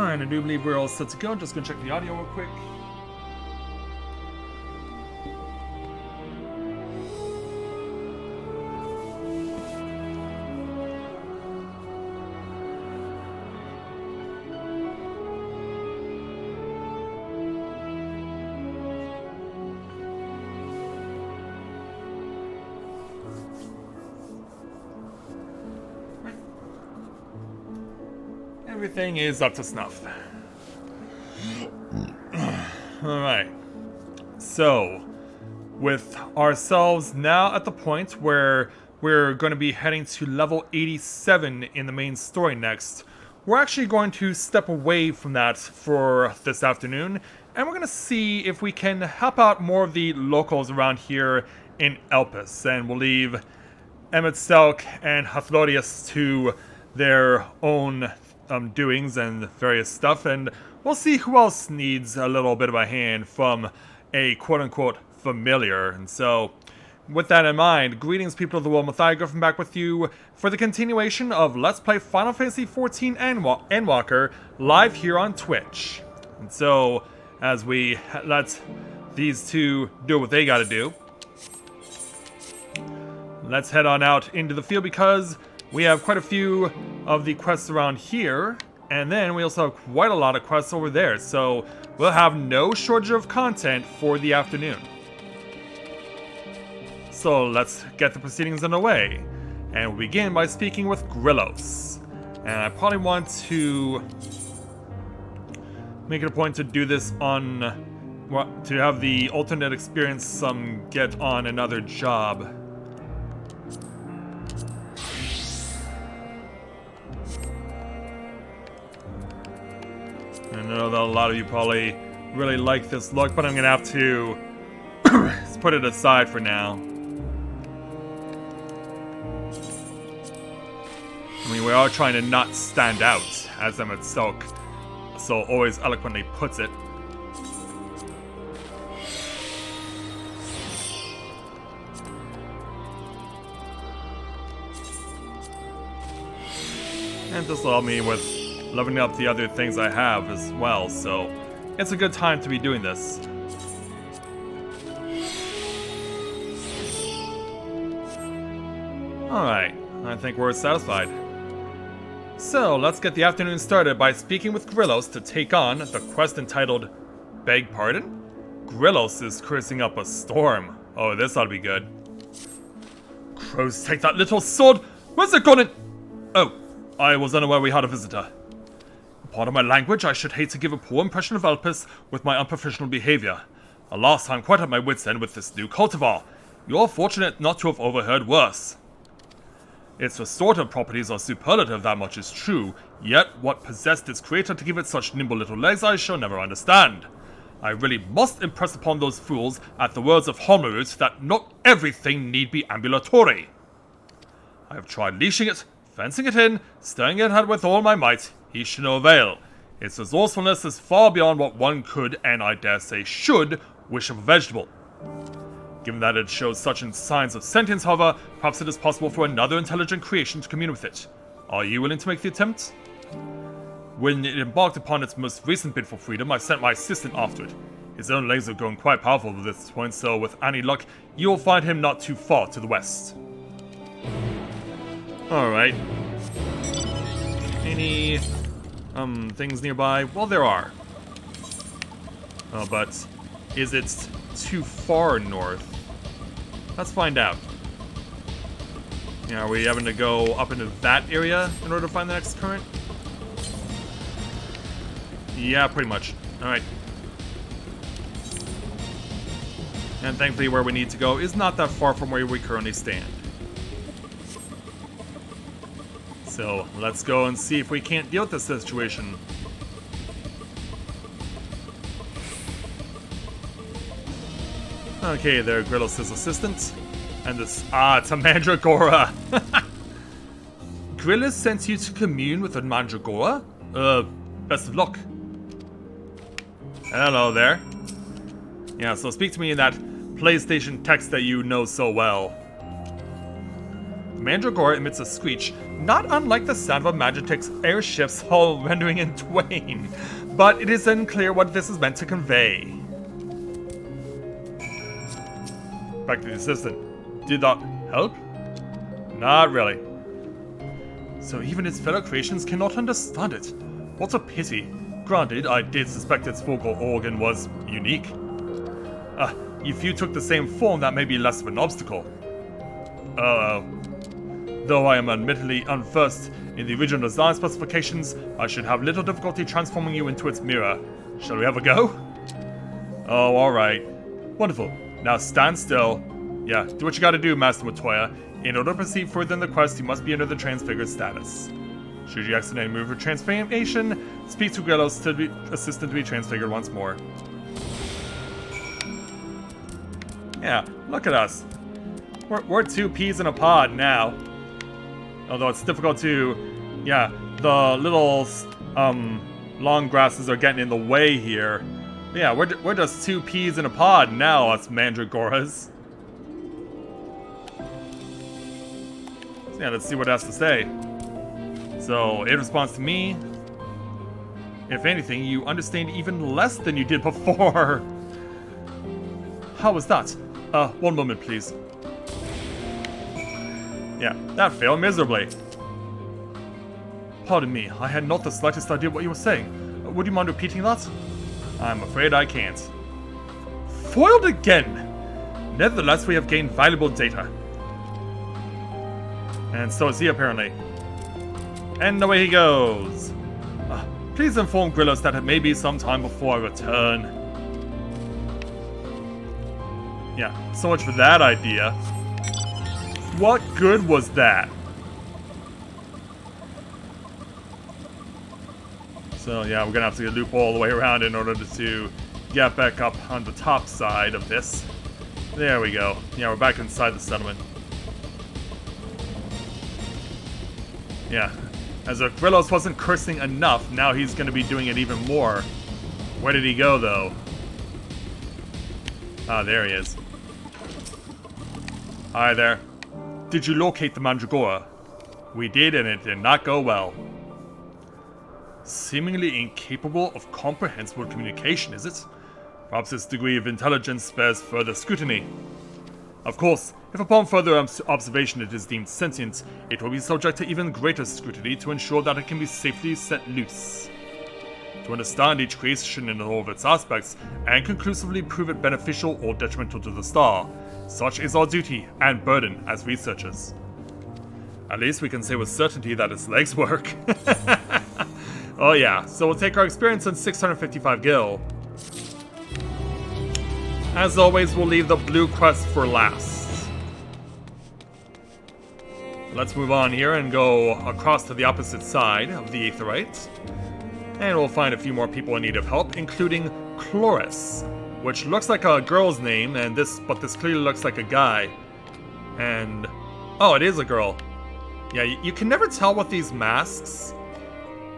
Alright, I do believe we're all set to go. Just gonna check the audio real quick. Everything is up to snuff. Alright. So, with ourselves now at the point where we're going to be heading to level 87 in the main story next, we're actually going to step away from that for this afternoon, and we're going to see if we can help out more of the locals around here in Elpis, and we'll leave Emmett Selk and Hathlodius to their own doings and various stuff, and we'll see who else needs a little bit of a hand from a quote-unquote familiar. And so, with that in mind, greetings people of the world, Matthias Griffin back with you for the continuation of Let's Play Final Fantasy XIV Endwalker live here on Twitch. And so, as we let these two do what they gotta do, let's head on out into the field because we have quite a few of the quests around here, and then we also have quite a lot of quests over there, so we'll have no shortage of content for the afternoon. So let's get the proceedings underway, and we'll begin by speaking with Grillos. And I probably want to make it a point to do this on, to have the alternate experience get on another job. I know that a lot of you probably really like this look, but I'm gonna have to put it aside for now. I mean, we are trying to not stand out, as Emmett Selk so always eloquently puts it. And this will help me with leveling up the other things I have as well, so it's a good time to be doing this. Alright, I think we're satisfied. So, let's get the afternoon started by speaking with Grillos to take on the quest entitled Beg Pardon? Grillos is cursing up a storm. Oh, this ought to be good. Crows, take that little sword! Where's it gone? Oh, I was unaware we had a visitor. Pardon my language, I should hate to give a poor impression of Elpis with my unprofessional behavior. Alas, I'm quite at my wit's end with this new cultivar. You're fortunate not to have overheard worse. Its restorative properties are superlative, that much is true, yet what possessed its creator to give it such nimble little legs I shall never understand. I really must impress upon those fools, at the words of Homerud, that not everything need be ambulatory. I have tried leashing it, fencing it in, stirring it out with all my might. Each to no avail. Its resourcefulness is far beyond what one could, and I dare say should, wish of a vegetable. Given that it shows such signs of sentience, however, perhaps it is possible for another intelligent creation to commune with it. Are you willing to make the attempt? When it embarked upon its most recent bid for freedom, I sent my assistant after it. His own legs have grown quite powerful at this point, so with any luck, you will find him not too far to the west. Alright. Any things nearby? Well, there are. But is it too far north? Let's find out. Yeah, are we having to go up into that area in order to find the next current? Yeah, pretty much. Alright. And thankfully where we need to go is not that far from where we currently stand. So, let's go and see if we can't deal with this situation. Okay, there, Grillos' assistant. And this... Ah, it's a Mandragora! Grillos sent you to commune with a Mandragora? Best of luck. Hello there. Yeah, so speak to me in that PlayStation text that you know so well. Mandragora emits a screech, not unlike the sound of a Magitech's airship's hull rendering in twain, but it is unclear what this is meant to convey. Back to the assistant. Did that help? Not really. So even its fellow creations cannot understand it. What a pity. Granted, I did suspect its vocal organ was unique. If you took the same form, that may be less of an obstacle. Though I am admittedly unversed in the original design specifications, I should have little difficulty transforming you into its mirror. Shall we have a go? Oh, alright. Wonderful. Now stand still. Yeah, do what you gotta do, Master Matoya. In order to proceed further in the quest, you must be under the transfigured status. Should you accidentally move your transformation, speak to Grillos to be assistant to be transfigured once more. Yeah, look at us. We're two peas in a pod now. Although it's difficult to... Yeah, the little long grasses are getting in the way here. But yeah, we're just two peas in a pod now, us Mandragoras. So yeah, let's see what it has to say. So, it responds to me. If anything, you understand even less than you did before. How was that? One moment, please. Yeah, that failed miserably. Pardon me, I had not the slightest idea what you were saying. Would you mind repeating that? I'm afraid I can't. Foiled again! Nevertheless, we have gained valuable data. And so is he, apparently. And away he goes. Please inform Grillos that it may be some time before I return. Yeah, so much for that idea. What good was that? So yeah, we're gonna have to loop all the way around in order to get back up on the top side of this. There we go. Yeah, we're back inside the settlement. Yeah. As if Grillos wasn't cursing enough, now he's gonna be doing it even more. Where did he go, though? Ah, there he is. Hi there. Did you locate the Mandragora? We did, and it did not go well. Seemingly incapable of comprehensible communication, is it? Perhaps its degree of intelligence bears further scrutiny. Of course, if upon further observation it is deemed sentient, it will be subject to even greater scrutiny to ensure that it can be safely set loose. To understand each creation in all of its aspects, and conclusively prove it beneficial or detrimental to the star, such is our duty and burden as researchers. At least we can say with certainty that its legs work. Oh yeah, so we'll take our experience in 655 gil. As always, we'll leave the blue quest for last. Let's move on here and go across to the opposite side of the Aetherite. And we'll find a few more people in need of help, including Chloris, which looks like a girl's name, but this clearly looks like a guy. And... oh, it is a girl. Yeah, you can never tell with these masks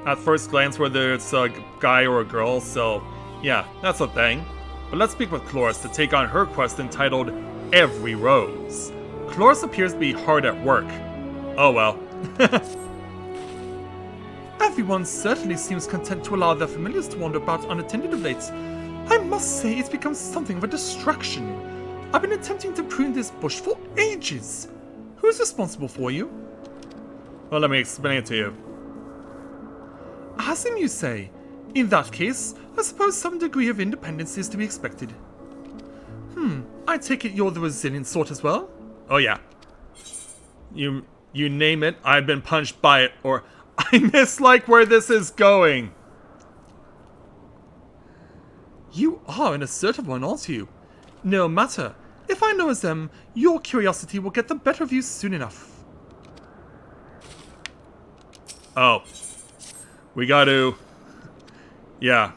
at first glance whether it's a guy or a girl, so yeah, that's a thing. But let's speak with Chloris to take on her quest entitled Every Rose. Chloris appears to be hard at work. Oh well. Everyone certainly seems content to allow their familiars to wander about unattended of late. I must say it's become something of a distraction. I've been attempting to prune this bush for ages. Who's responsible for you? Well, let me explain it to you. As him, you say? In that case, I suppose some degree of independence is to be expected. I take it you're the resilient sort as well? Oh yeah. You name it, I've been punched by it, or I mislike where this is going. You are an assertive one, aren't you? No matter. If I know as them, your curiosity will get the better of you soon enough. Oh. We gotta... yeah.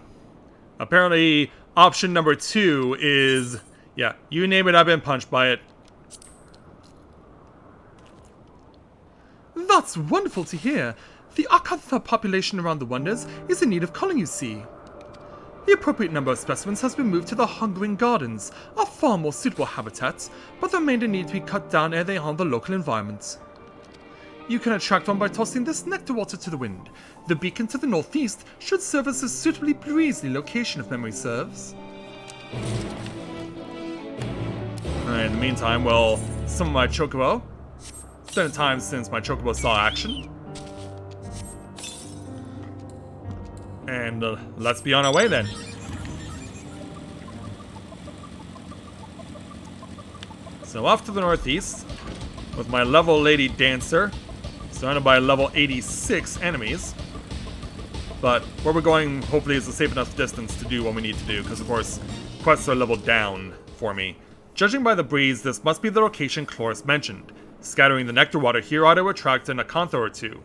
Apparently, option number 2 is... yeah, you name it, I've been punched by it. That's wonderful to hear. The Akatha population around the Wonders is in need of culling, you see. The appropriate number of specimens has been moved to the Hungering Gardens, a far more suitable habitat, but the remainder need to be cut down ere they harm the local environment. You can attract one by tossing this nectar water to the wind. The beacon to the northeast should serve as a suitably breezy location if memory serves. Alright, in the meantime, well, some of my chocobo. It's been a time since my chocobo saw action. And let's be on our way then. So off to the northeast with my level lady dancer, surrounded by level 86 enemies. But where we're going hopefully is a safe enough distance to do what we need to do, because of course quests are leveled down for me. Judging by the breeze, this must be the location Chloris mentioned. Scattering the nectar water here ought to attract an Acantho or two.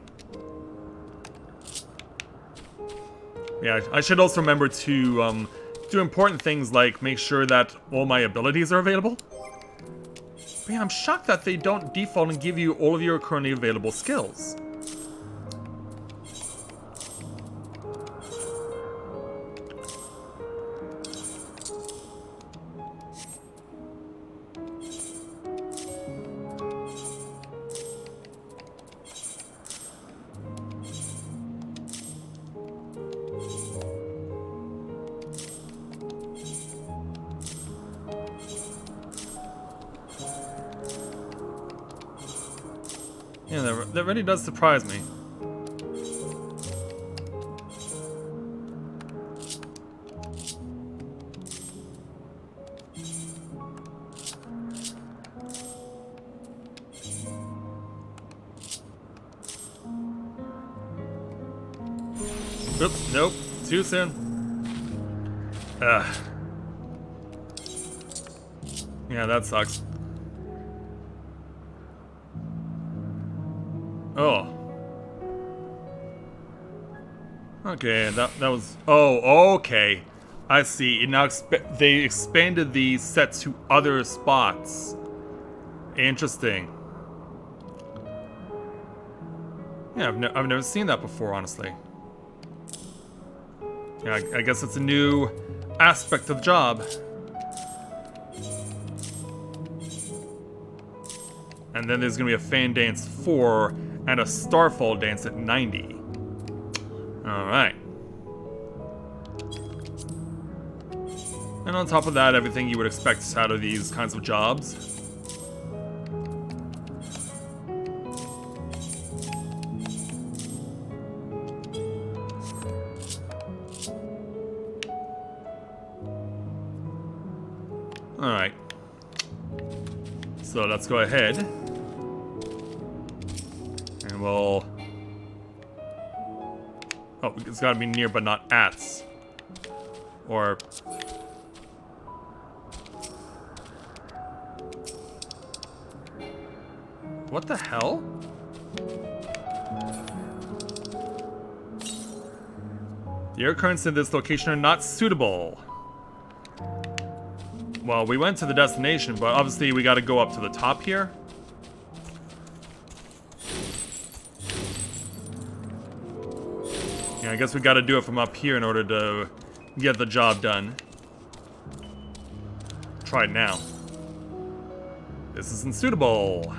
Yeah, I should also remember to do important things like make sure that all my abilities are available. But yeah, I'm shocked that they don't default and give you all of your currently available skills. Yeah, that really does surprise me. Oops, nope, too soon. Ugh. Yeah, that sucks. Oh. Okay, that was... Oh, okay. I see. It now they expanded the set to other spots. Interesting. Yeah, I've never seen that before, honestly. Yeah, I guess it's a new aspect of the job. And then there's gonna be a fan dance 4 and a starfall dance at 90. Alright. And on top of that, everything you would expect out of these kinds of jobs. Alright. So let's go ahead. And we'll... Oh, it's gotta be near but not at. Or... What the hell? The air currents in this location are not suitable. Well, we went to the destination, but obviously we gotta go up to the top here. Yeah, I guess we gotta do it from up here in order to get the job done. Try it now. This isn't suitable.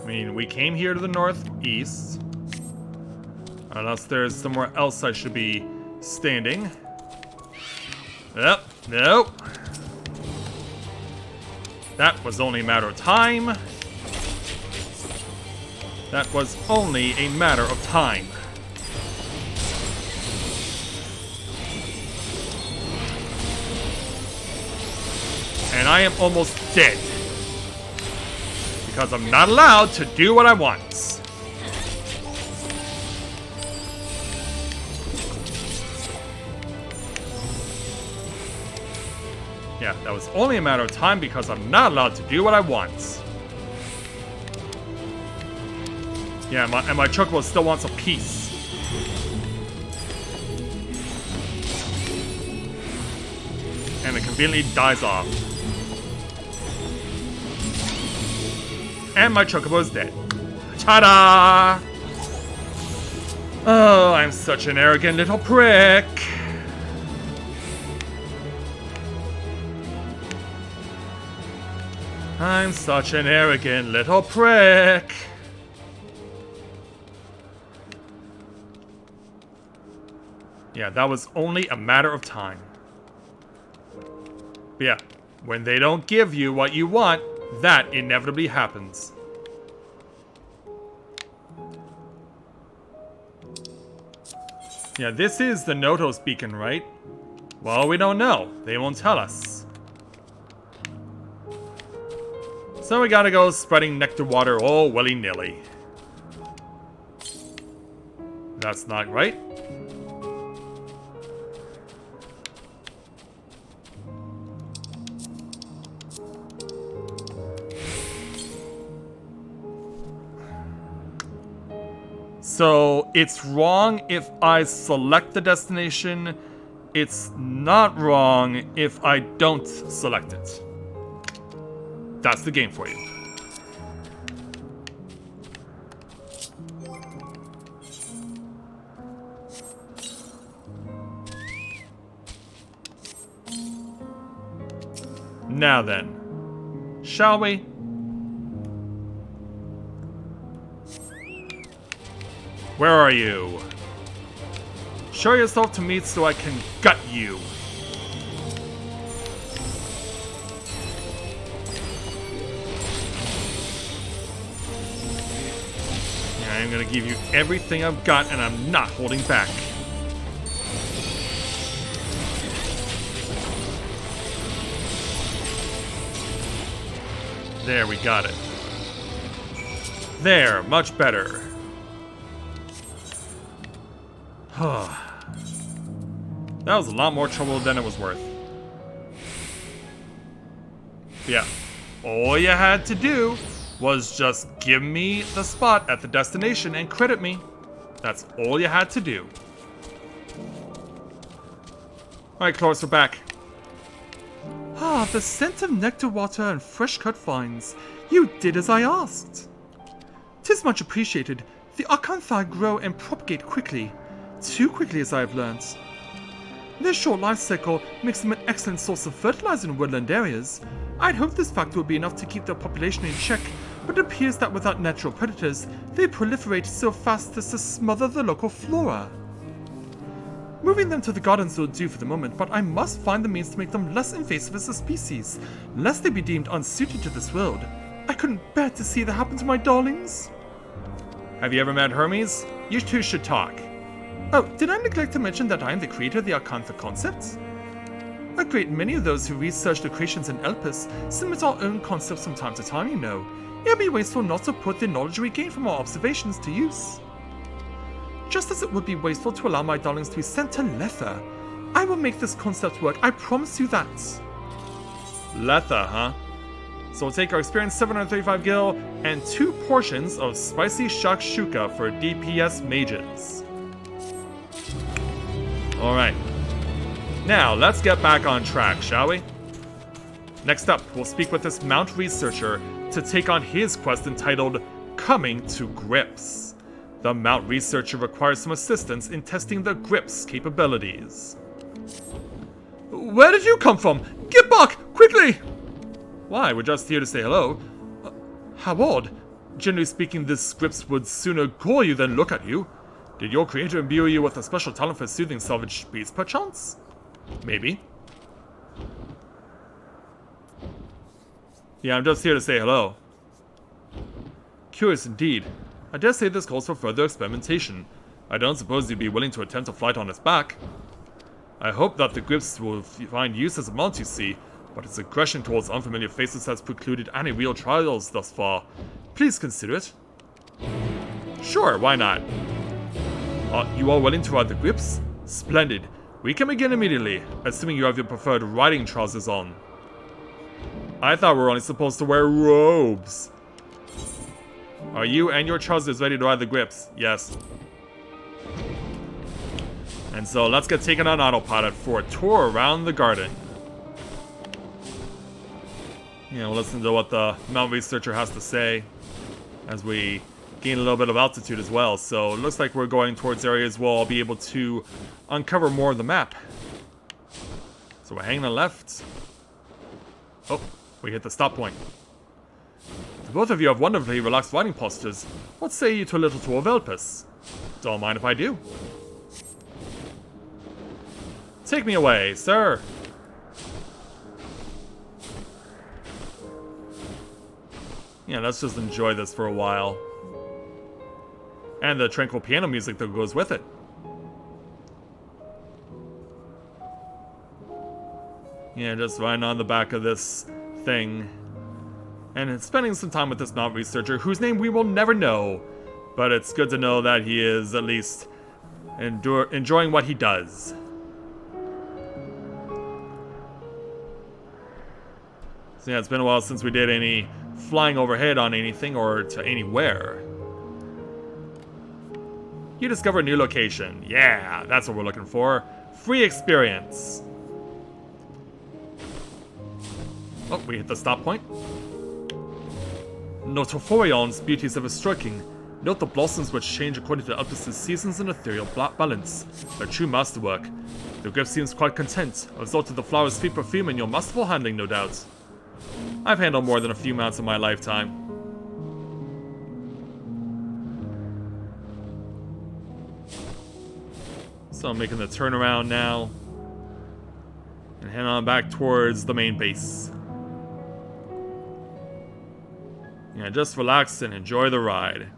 I mean, we came here to the northeast. Unless there's somewhere else I should be standing. Yep, nope. That was only a matter of time. That was only a matter of time. And I am almost dead. Because I'm not allowed to do what I want. Yeah, that was only a matter of time because I'm not allowed to do what I want. Yeah, and my chocobo still wants a piece. And it conveniently dies off. And my chocobo is dead. Ta-da! Oh, I'm such an arrogant little prick. I'm such an arrogant little prick. Yeah, that was only a matter of time. But yeah, when they don't give you what you want, that inevitably happens. Yeah, this is the Notos beacon, right? Well, we don't know. They won't tell us. So we gotta go spreading nectar water all willy-nilly. That's not right. So it's wrong if I select the destination. It's not wrong if I don't select it. That's the game for you. Now then, shall we? Where are you? Show yourself to me so I can gut you. Yeah, I'm gonna give you everything I've got and I'm not holding back. There, we got it. There, much better. That was a lot more trouble than it was worth. Yeah, all you had to do was just give me the spot at the destination and credit me. That's all you had to do. Alright, Cloris, we're back. Ah, the scent of nectar water and fresh-cut vines. You did as I asked. 'Tis much appreciated. The Acanthi grow and propagate quickly. Too quickly, as I have learnt. Their short life cycle makes them an excellent source of fertilizer in woodland areas. I'd hoped this factor would be enough to keep their population in check, but it appears that without natural predators, they proliferate so fast as to smother the local flora. Moving them to the gardens will do for the moment, but I must find the means to make them less invasive as a species, lest they be deemed unsuited to this world. I couldn't bear to see that happen to my darlings. Have you ever met Hermes? You two should talk. Oh, did I neglect to mention that I am the creator of the Acantha concepts? A great many of those who research the creations in Elpis submit our own concepts from time to time, you know. It would be wasteful not to put the knowledge we gain from our observations to use. Just as it would be wasteful to allow my darlings to be sent to Letha. I will make this concept work, I promise you that. Letha, huh? So we'll take our experienced 735 gil and 2 portions of spicy shakshuka for DPS mages. Alright. Now, let's get back on track, shall we? Next up, we'll speak with this Mount Researcher to take on his quest entitled Coming to Grips. The Mount Researcher requires some assistance in testing the Grips capabilities. Where did you come from? Get back, quickly! Why, we're just here to say hello. How odd. Generally speaking, this Grips would sooner call you than look at you. Did your creator imbue you with a special talent for soothing salvaged beasts, perchance? Maybe. Yeah, I'm just here to say hello. Curious indeed. I dare say this calls for further experimentation. I don't suppose you'd be willing to attempt a flight on its back. I hope that the Grips will find use as a mount, you see, but its aggression towards unfamiliar faces has precluded any real trials thus far. Please consider it. Sure, why not? You are willing to ride the Grips? Splendid. We can begin immediately, assuming you have your preferred riding trousers on. I thought we were only supposed to wear robes. Are you and your trousers ready to ride the Grips? Yes. And so let's get taken on autopilot for a tour around the garden. Yeah, we'll listen to what the Mount Researcher has to say as we gain a little bit of altitude as well. So it looks like we're going towards areas where I'll be able to uncover more of the map. So we're hanging on left. Oh, we hit the stop point. Both of you have wonderfully relaxed riding postures. What say you to a little tour of Elpis? Don't mind if I do. Take me away, sir. Yeah, let's just enjoy this for a while. And the tranquil piano music that goes with it. Yeah, just riding on the back of this thing. And spending some time with this mount researcher, whose name we will never know. But it's good to know that he is at least enjoying what he does. So yeah, it's been a while since we did any flying overhead on anything or to anywhere. You discover a new location. Yeah, that's what we're looking for. Free experience. Oh, we hit the stop point. Notophorion's beauty is ever striking. Note the blossoms which change according to Elpis' seasons and ethereal balance. A true masterwork. The grip seems quite content. A result of the flower's sweet perfume and your masterful handling, no doubt. I've handled more than a few mounts in my lifetime. So I'm making the turnaround now. And head on back towards the main base. Yeah, just relax and enjoy the ride.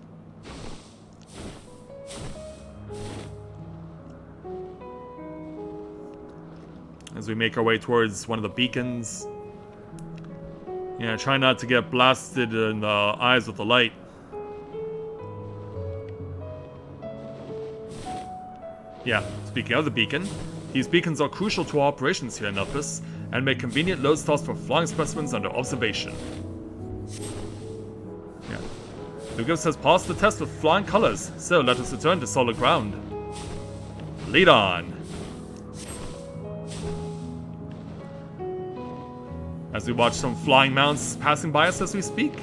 As we make our way towards one of the beacons. Yeah, try not to get blasted in the eyes with the light. Yeah, speaking of the beacon, these beacons are crucial to our operations here in Elpis, and make convenient load stops for flying specimens under observation. Yeah. The Gibbs has passed the test with flying colors, so let us return to solid ground. Lead on! As we watch some flying mounts passing by us as we speak.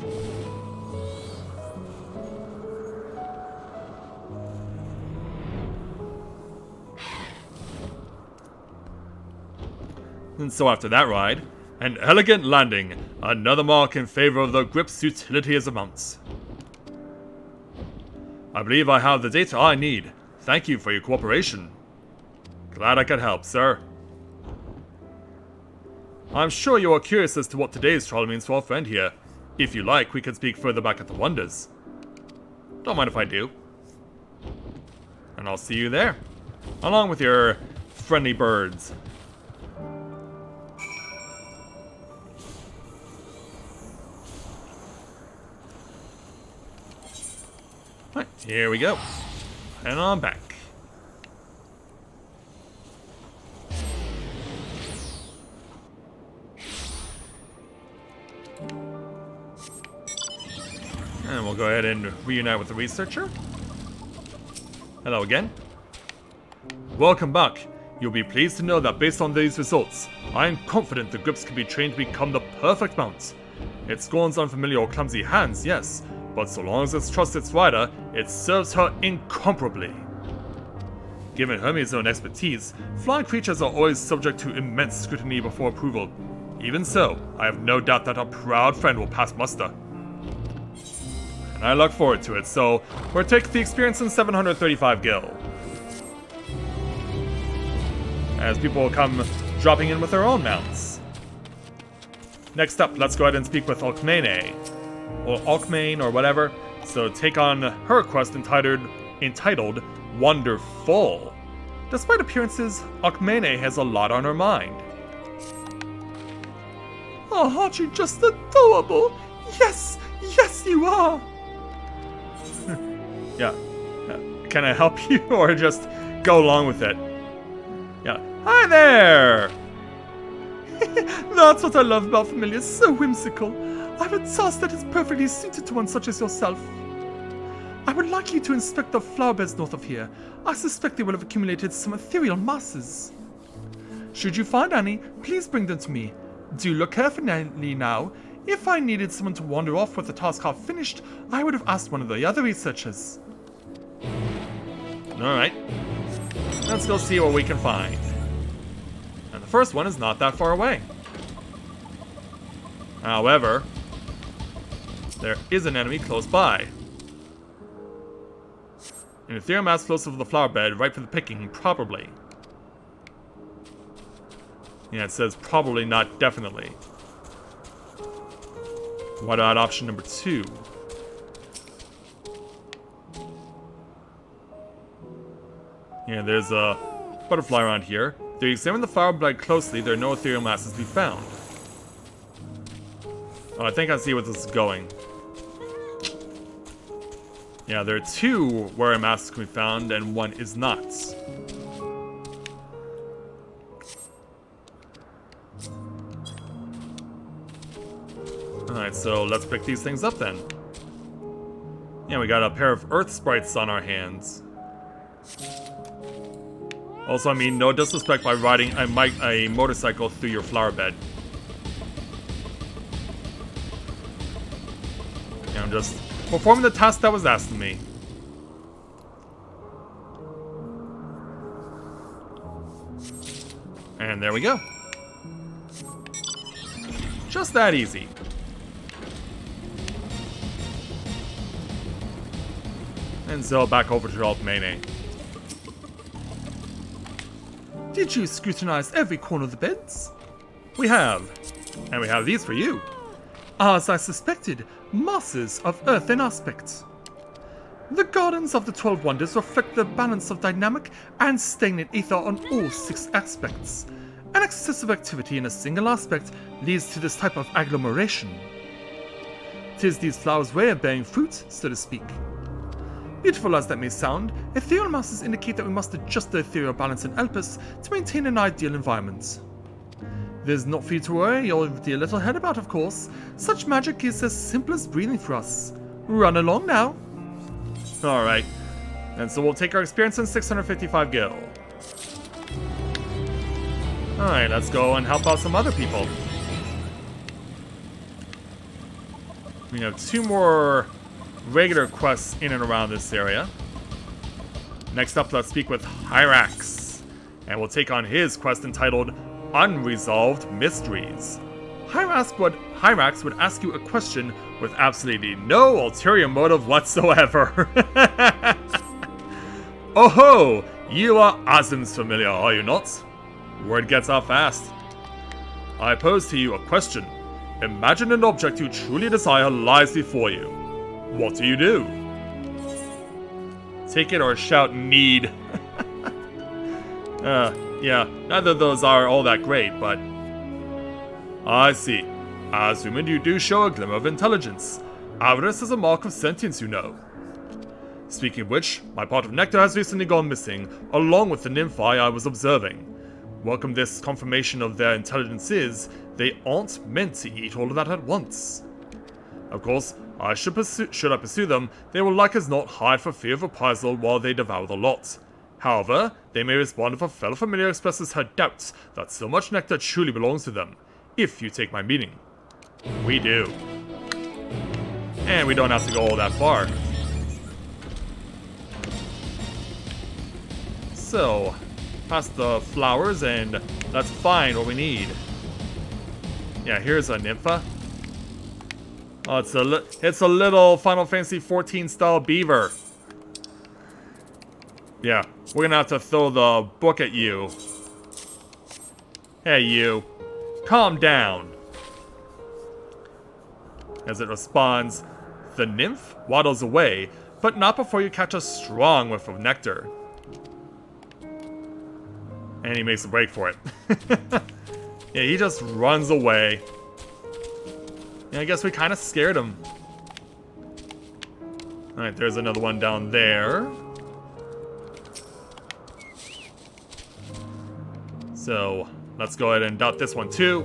And so after that ride, an elegant landing, another mark in favor of the Grip's utility as a mount. I believe I have the data I need. Thank you for your cooperation. Glad I could help, sir. I'm sure you are curious as to what today's trial means for our friend here. If you like, we can speak further back at the Wonders. Don't mind if I do. And I'll see you there, along with your friendly birds. Right, here we go. And on back. And we'll go ahead and reunite with the researcher. Hello again. Welcome back. You'll be pleased to know that based on these results, I am confident the Grips can be trained to become the perfect mount. It scorns unfamiliar or clumsy hands, yes, but so long as it trusts its rider, it serves her incomparably. Given Hermes' own expertise, flying creatures are always subject to immense scrutiny before approval. Even so, I have no doubt that our proud friend will pass muster. And I look forward to it, so we'll take the experience in 735 gil. As people will come dropping in with their own mounts. Next up, let's go ahead and speak with Alkmene. Or Alkmane, or whatever. So take on her quest entitled Wonderful. Despite appearances, Alkmene has a lot on her mind. Oh, aren't you just adorable? Yes, yes you are! Yeah. Can I help you, or just go along with it? Yeah. Hi there! That's what I love about familiars, so whimsical. I have a task that is perfectly suited to one such as yourself. I would like you to inspect the flower beds north of here. I suspect they will have accumulated some ethereal masses. Should you find any, please bring them to me. Do look carefully now. If I needed someone to wander off with the task half finished, I would have asked one of the other researchers. Alright. Let's go see what we can find. And the first one is not that far away. However, There is an enemy close by. An ethereal mass floats over the flower bed, right for the picking, probably. Yeah, it says probably, not definitely. What about option number 2? Yeah, there's a butterfly around here. If you examine the flower bed closely, there are no ethereal masses to be found. Oh, I think I see where this is going. Yeah, there are 2 where a mass can be found, and 1 is not. Alright, so let's pick these things up then. Yeah, we got a pair of earth sprites on our hands. Also, I mean, no disrespect by riding a motorcycle through your flower bed. Yeah, I'm just performing the task that was asked of me. And there we go. Just that easy. And so back over to Altmane. Did you scrutinize every corner of the beds? We have. And we have these for you. As I suspected, masses of earthen aspect. The gardens of the 12 Wonders reflect the balance of dynamic and stagnant ether on all 6 aspects. An excessive activity in a single aspect leads to this type of agglomeration. 'Tis these flowers' way of bearing fruit, so to speak. Beautiful as that may sound, ethereal masses indicate that we must adjust the ethereal balance in Elpis to maintain an ideal environment. There's not for you to worry your dear little head about, of course. Such magic is as simple as breathing for us. Run along now. Alright. And so we'll take our experience in 655 gil. Alright, let's go and help out some other people. We have 2 more regular quests in and around this area. Next up, let's speak with Hyrax. And we'll take on his quest entitled Unresolved Mysteries. Hyrax would ask you a question with absolutely no ulterior motive whatsoever. Oh ho! You are Azim's familiar, are you not? Word gets out fast. I pose to you a question. Imagine an object you truly desire lies before you. What do you do? Take it or shout need. Yeah, neither of those are all that great, but... I see. Assuming you do show a glimmer of intelligence. Avarice is a mark of sentience, you know. Speaking of which, my pot of nectar has recently gone missing, along with the nymphi I was observing. Welcome this confirmation of their intelligence is, they aren't meant to eat all of that at once. Of course, should I pursue them, they will like as not hide for fear of reprisal while they devour the lot. However, they may respond if a fellow familiar expresses her doubts that so much nectar truly belongs to them, if you take my meaning. We do. And we don't have to go all that far. So, past the flowers and let's find what we need. Yeah, here's a nympha. Oh, it's a little Final Fantasy XIV style beaver. Yeah, we're gonna have to throw the book at you. Hey, you. Calm down. As it responds, the nymph waddles away, but not before you catch a strong whiff of nectar. And he makes a break for it. Yeah, he just runs away. Yeah, I guess we kind of scared him. Alright, there's another one down there. So, let's go ahead and dot this one too.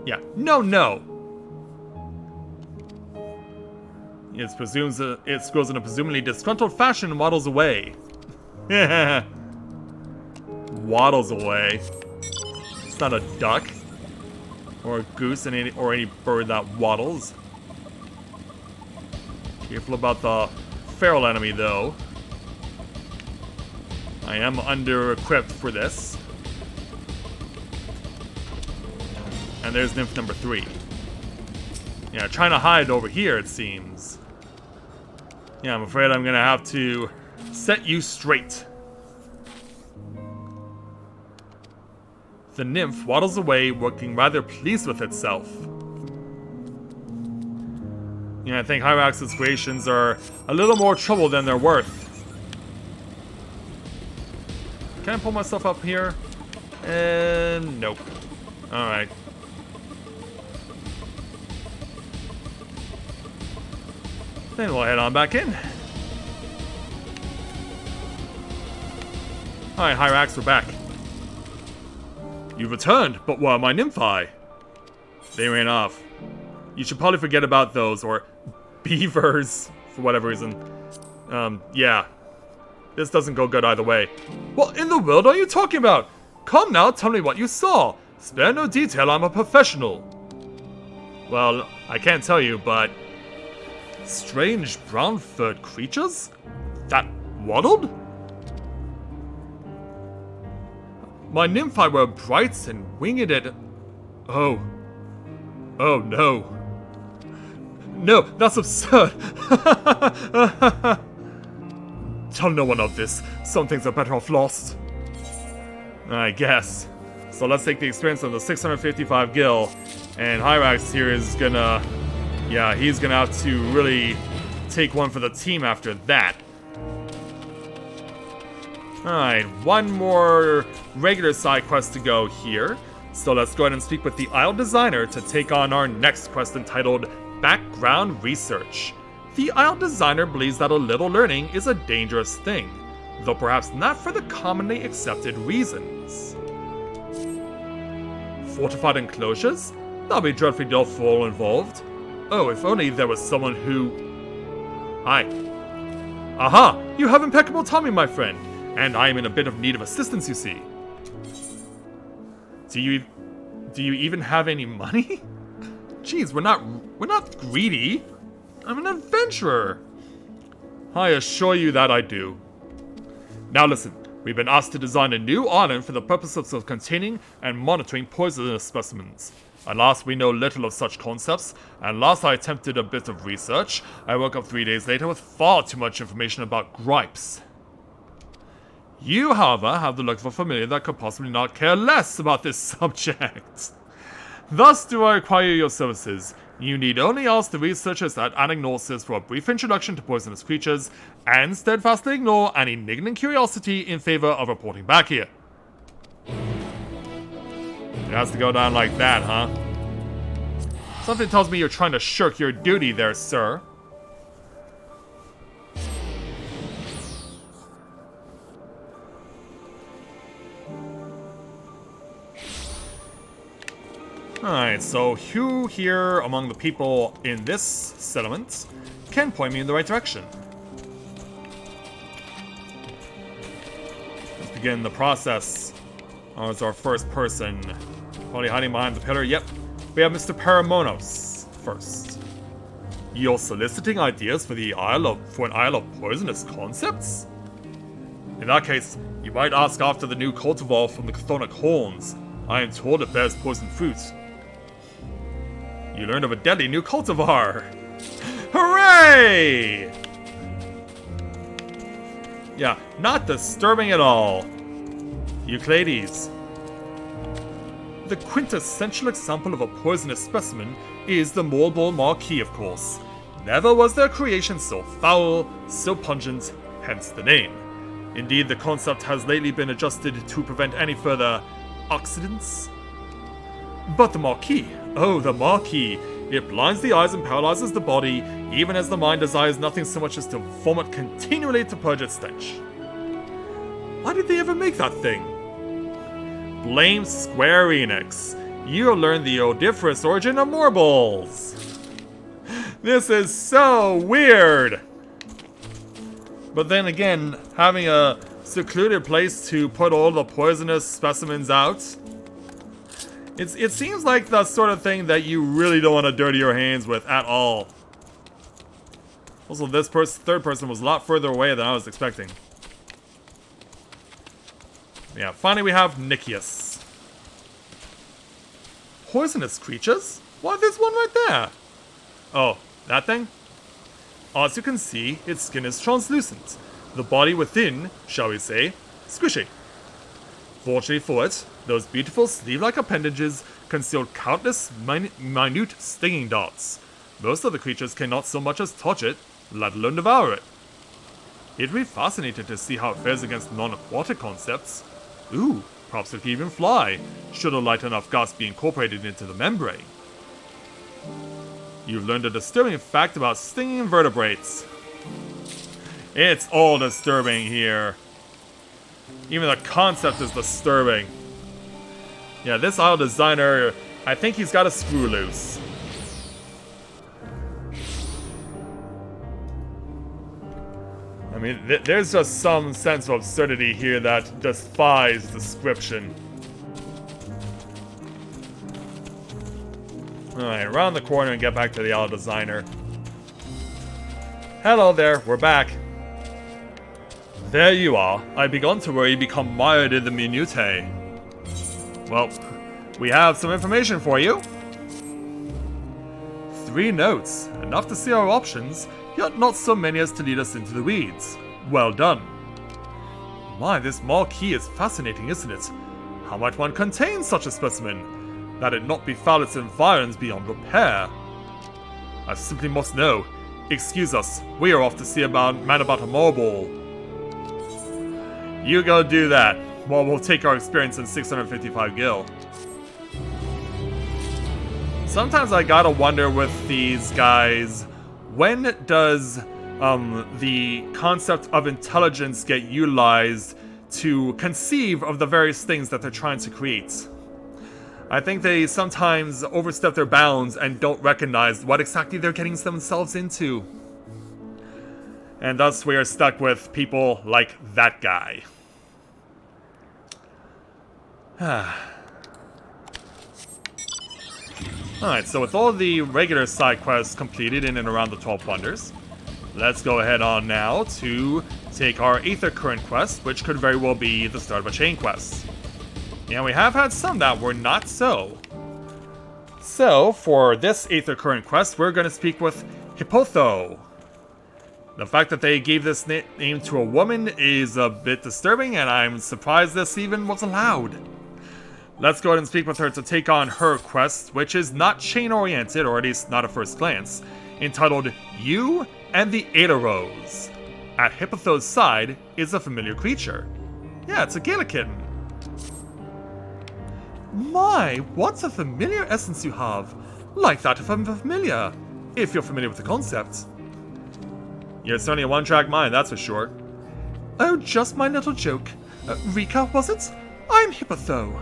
Yeah, no! It scrolls in a presumably disgruntled fashion and waddles away. Waddles away. It's not a duck. Or a goose or any bird that waddles. Careful about the feral enemy though. I am under-equipped for this. And there's nymph number 3. Yeah, trying to hide over here, it seems. Yeah, I'm afraid I'm gonna have to set you straight. The nymph waddles away, looking rather pleased with itself. Yeah, I think Hyrax's creations are a little more trouble than they're worth. Can I pull myself up here? And nope. Alright. Then we'll head on back in. Alright, Hyrax, we're back. You've returned, but where are my nymphi? They ran off. You should probably forget about those, or beavers, for whatever reason. Yeah. This doesn't go good either way. What in the world are you talking about? Come now, tell me what you saw. Spare no detail, I'm a professional. Well, I can't tell you, but... Strange brown-furred creatures? That waddled? My nymphi were bright and winged and... Oh. Oh no. No, that's absurd! Tell no one of this. Some things are better off lost. I guess. So let's take the experience of the 655 gil. And Hyrax here is gonna... Yeah, he's gonna have to really take one for the team after that. Alright, one more regular side quest to go here. So let's go ahead and speak with the Isle Designer to take on our next quest entitled Background Research. The Isle Designer believes that a little learning is a dangerous thing, though perhaps not for the commonly accepted reasons. Fortified enclosures? That'll be dreadfully dull for all involved. Oh, if only there was someone who... Hi. Aha! You have impeccable timing, my friend, and I am in a bit of need of assistance, you see. Do you even have any money? Jeez, we're not greedy. I'm an adventurer. I assure you that I do. Now listen, we've been asked to design a new island for the purposes of containing and monitoring poisonous specimens. Alas, we know little of such concepts, and last I attempted a bit of research, I woke up 3 days later with far too much information about gripes. You, however, have the look of a familiar that could possibly not care less about this subject. Thus do I require your services. You need only ask the researchers at Anagnosis for a brief introduction to poisonous creatures, and steadfastly ignore any niggling curiosity in favor of reporting back here. It has to go down like that, huh? Something tells me you're trying to shirk your duty there, sir. Alright, so who here among the people in this settlement can point me in the right direction? Let's begin the process. Oh, it's our first person. Probably hiding behind the pillar. Yep. We have Mr. Paramonos first. You're soliciting ideas for an Isle of Poisonous Concepts? In that case, you might ask after the new cultivar from the Chthonic Horns. I am told it bears poison fruit. You learned of a deadly new cultivar! Hooray! Yeah, not disturbing at all. Euclides. The quintessential example of a poisonous specimen is the Morbol Marquis, of course. Never was their creation so foul, so pungent, hence the name. Indeed, the concept has lately been adjusted to prevent any further accidents. But the Marquis, oh the Marquis, it blinds the eyes and paralyzes the body, even as the mind desires nothing so much as to vomit continually to purge its stench. Why did they ever make that thing? Blame Square Enix. You'll learn the odoriferous origin of Morbles. This is so weird! But then again, having a secluded place to put all the poisonous specimens out, it seems like the sort of thing that you really don't want to dirty your hands with at all. Also, this third person was a lot further away than I was expecting. Yeah, finally we have Nicias. Poisonous creatures? Why, there's one right there. Oh, that thing? As you can see, its skin is translucent. The body within, shall we say, squishy. Fortunately for it, those beautiful sleeve-like appendages conceal countless minute stinging darts. Most of the creatures cannot so much as touch it, let alone devour it. It'd be fascinating to see how it fares against non-aquatic concepts. Ooh, perhaps it can even fly, should a light enough gas be incorporated into the membrane. You've learned a disturbing fact about stinging invertebrates. It's all disturbing here. Even the concept is disturbing. Yeah, this isle designer, I think he's got a screw loose. I mean, there's just some sense of absurdity here that defies description. Alright, around the corner and get back to the isle designer. Hello there, we're back. There you are. I begun to worry you become mired in the minutiae. Well, we have some information for you. 3 notes, enough to see our options, yet not so many as to lead us into the weeds. Well done. My, this marquee is fascinating, isn't it? How might one contain such a specimen? That it not befoul its environs beyond repair. I simply must know. Excuse us, we are off to see man about a marble. You go do that, while we'll take our experience in 655 gil. Sometimes I gotta wonder with these guys, when does the concept of intelligence get utilized to conceive of the various things that they're trying to create? I think they sometimes overstep their bounds and don't recognize what exactly they're getting themselves into. And thus we are stuck with people like that guy. Alright, so with all the regular side quests completed in and around the 12 Wonders, let's go ahead on now to take our Aether Current quest, which could very well be the start of a chain quest. Yeah, we have had some that were not so. So, for this Aether Current quest, we're going to speak with Hippotho. The fact that they gave this name to a woman is a bit disturbing, and I'm surprised this even was allowed. Let's go ahead and speak with her to take on her quest, which is not chain-oriented, or at least not at first glance, entitled You and the Ada Rose. At Hippotho's side is a familiar creature. Yeah, it's a Gala kitten. My, what a familiar essence you have. Like that of a familiar, if you're familiar with the concept. You're certainly a one-track mind, that's for sure. Oh, just my little joke. Rika, was it? I'm Hippotho.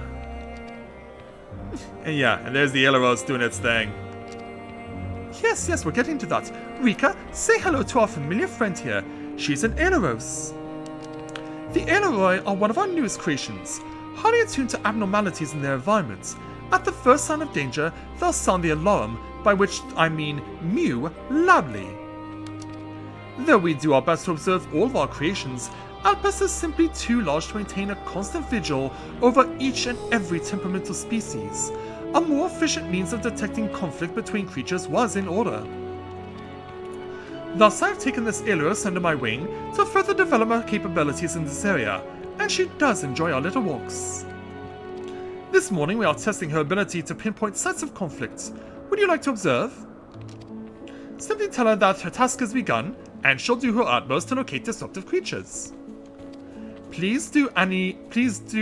And yeah, and there's the Rose doing its thing. Yes, we're getting to that. Rika, say hello to our familiar friend here. She's an Rose. The Aeloroi are one of our newest creations, highly attuned to abnormalities in their environment. At the first sign of danger, they'll sound the alarm, by which I mean mew loudly. Though we do our best to observe all of our creations, Elpis is simply too large to maintain a constant vigil over each and every temperamental species. A more efficient means of detecting conflict between creatures was in order. Thus I have taken this Aelurus under my wing to further develop her capabilities in this area, and she does enjoy our little walks. This morning we are testing her ability to pinpoint sites of conflict. Would you like to observe? Simply tell her that her task has begun, and she'll do her utmost to locate disruptive creatures. Please do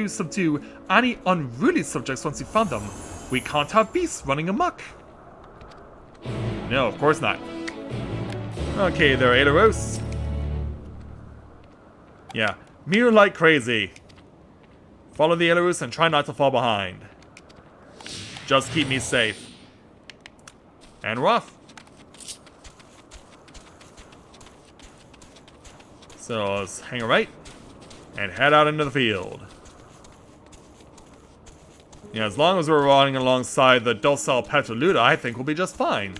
subdue any unruly subjects once you've found them. We can't have beasts running amok. No, of course not. Okay, there, Aedaros. Yeah, mew like crazy. Follow the Aedaros and try not to fall behind. Just keep me safe. And we're off. So let's hang a right and head out into the field. Yeah, as long as we're running alongside the docile Petoluda, I think we'll be just fine.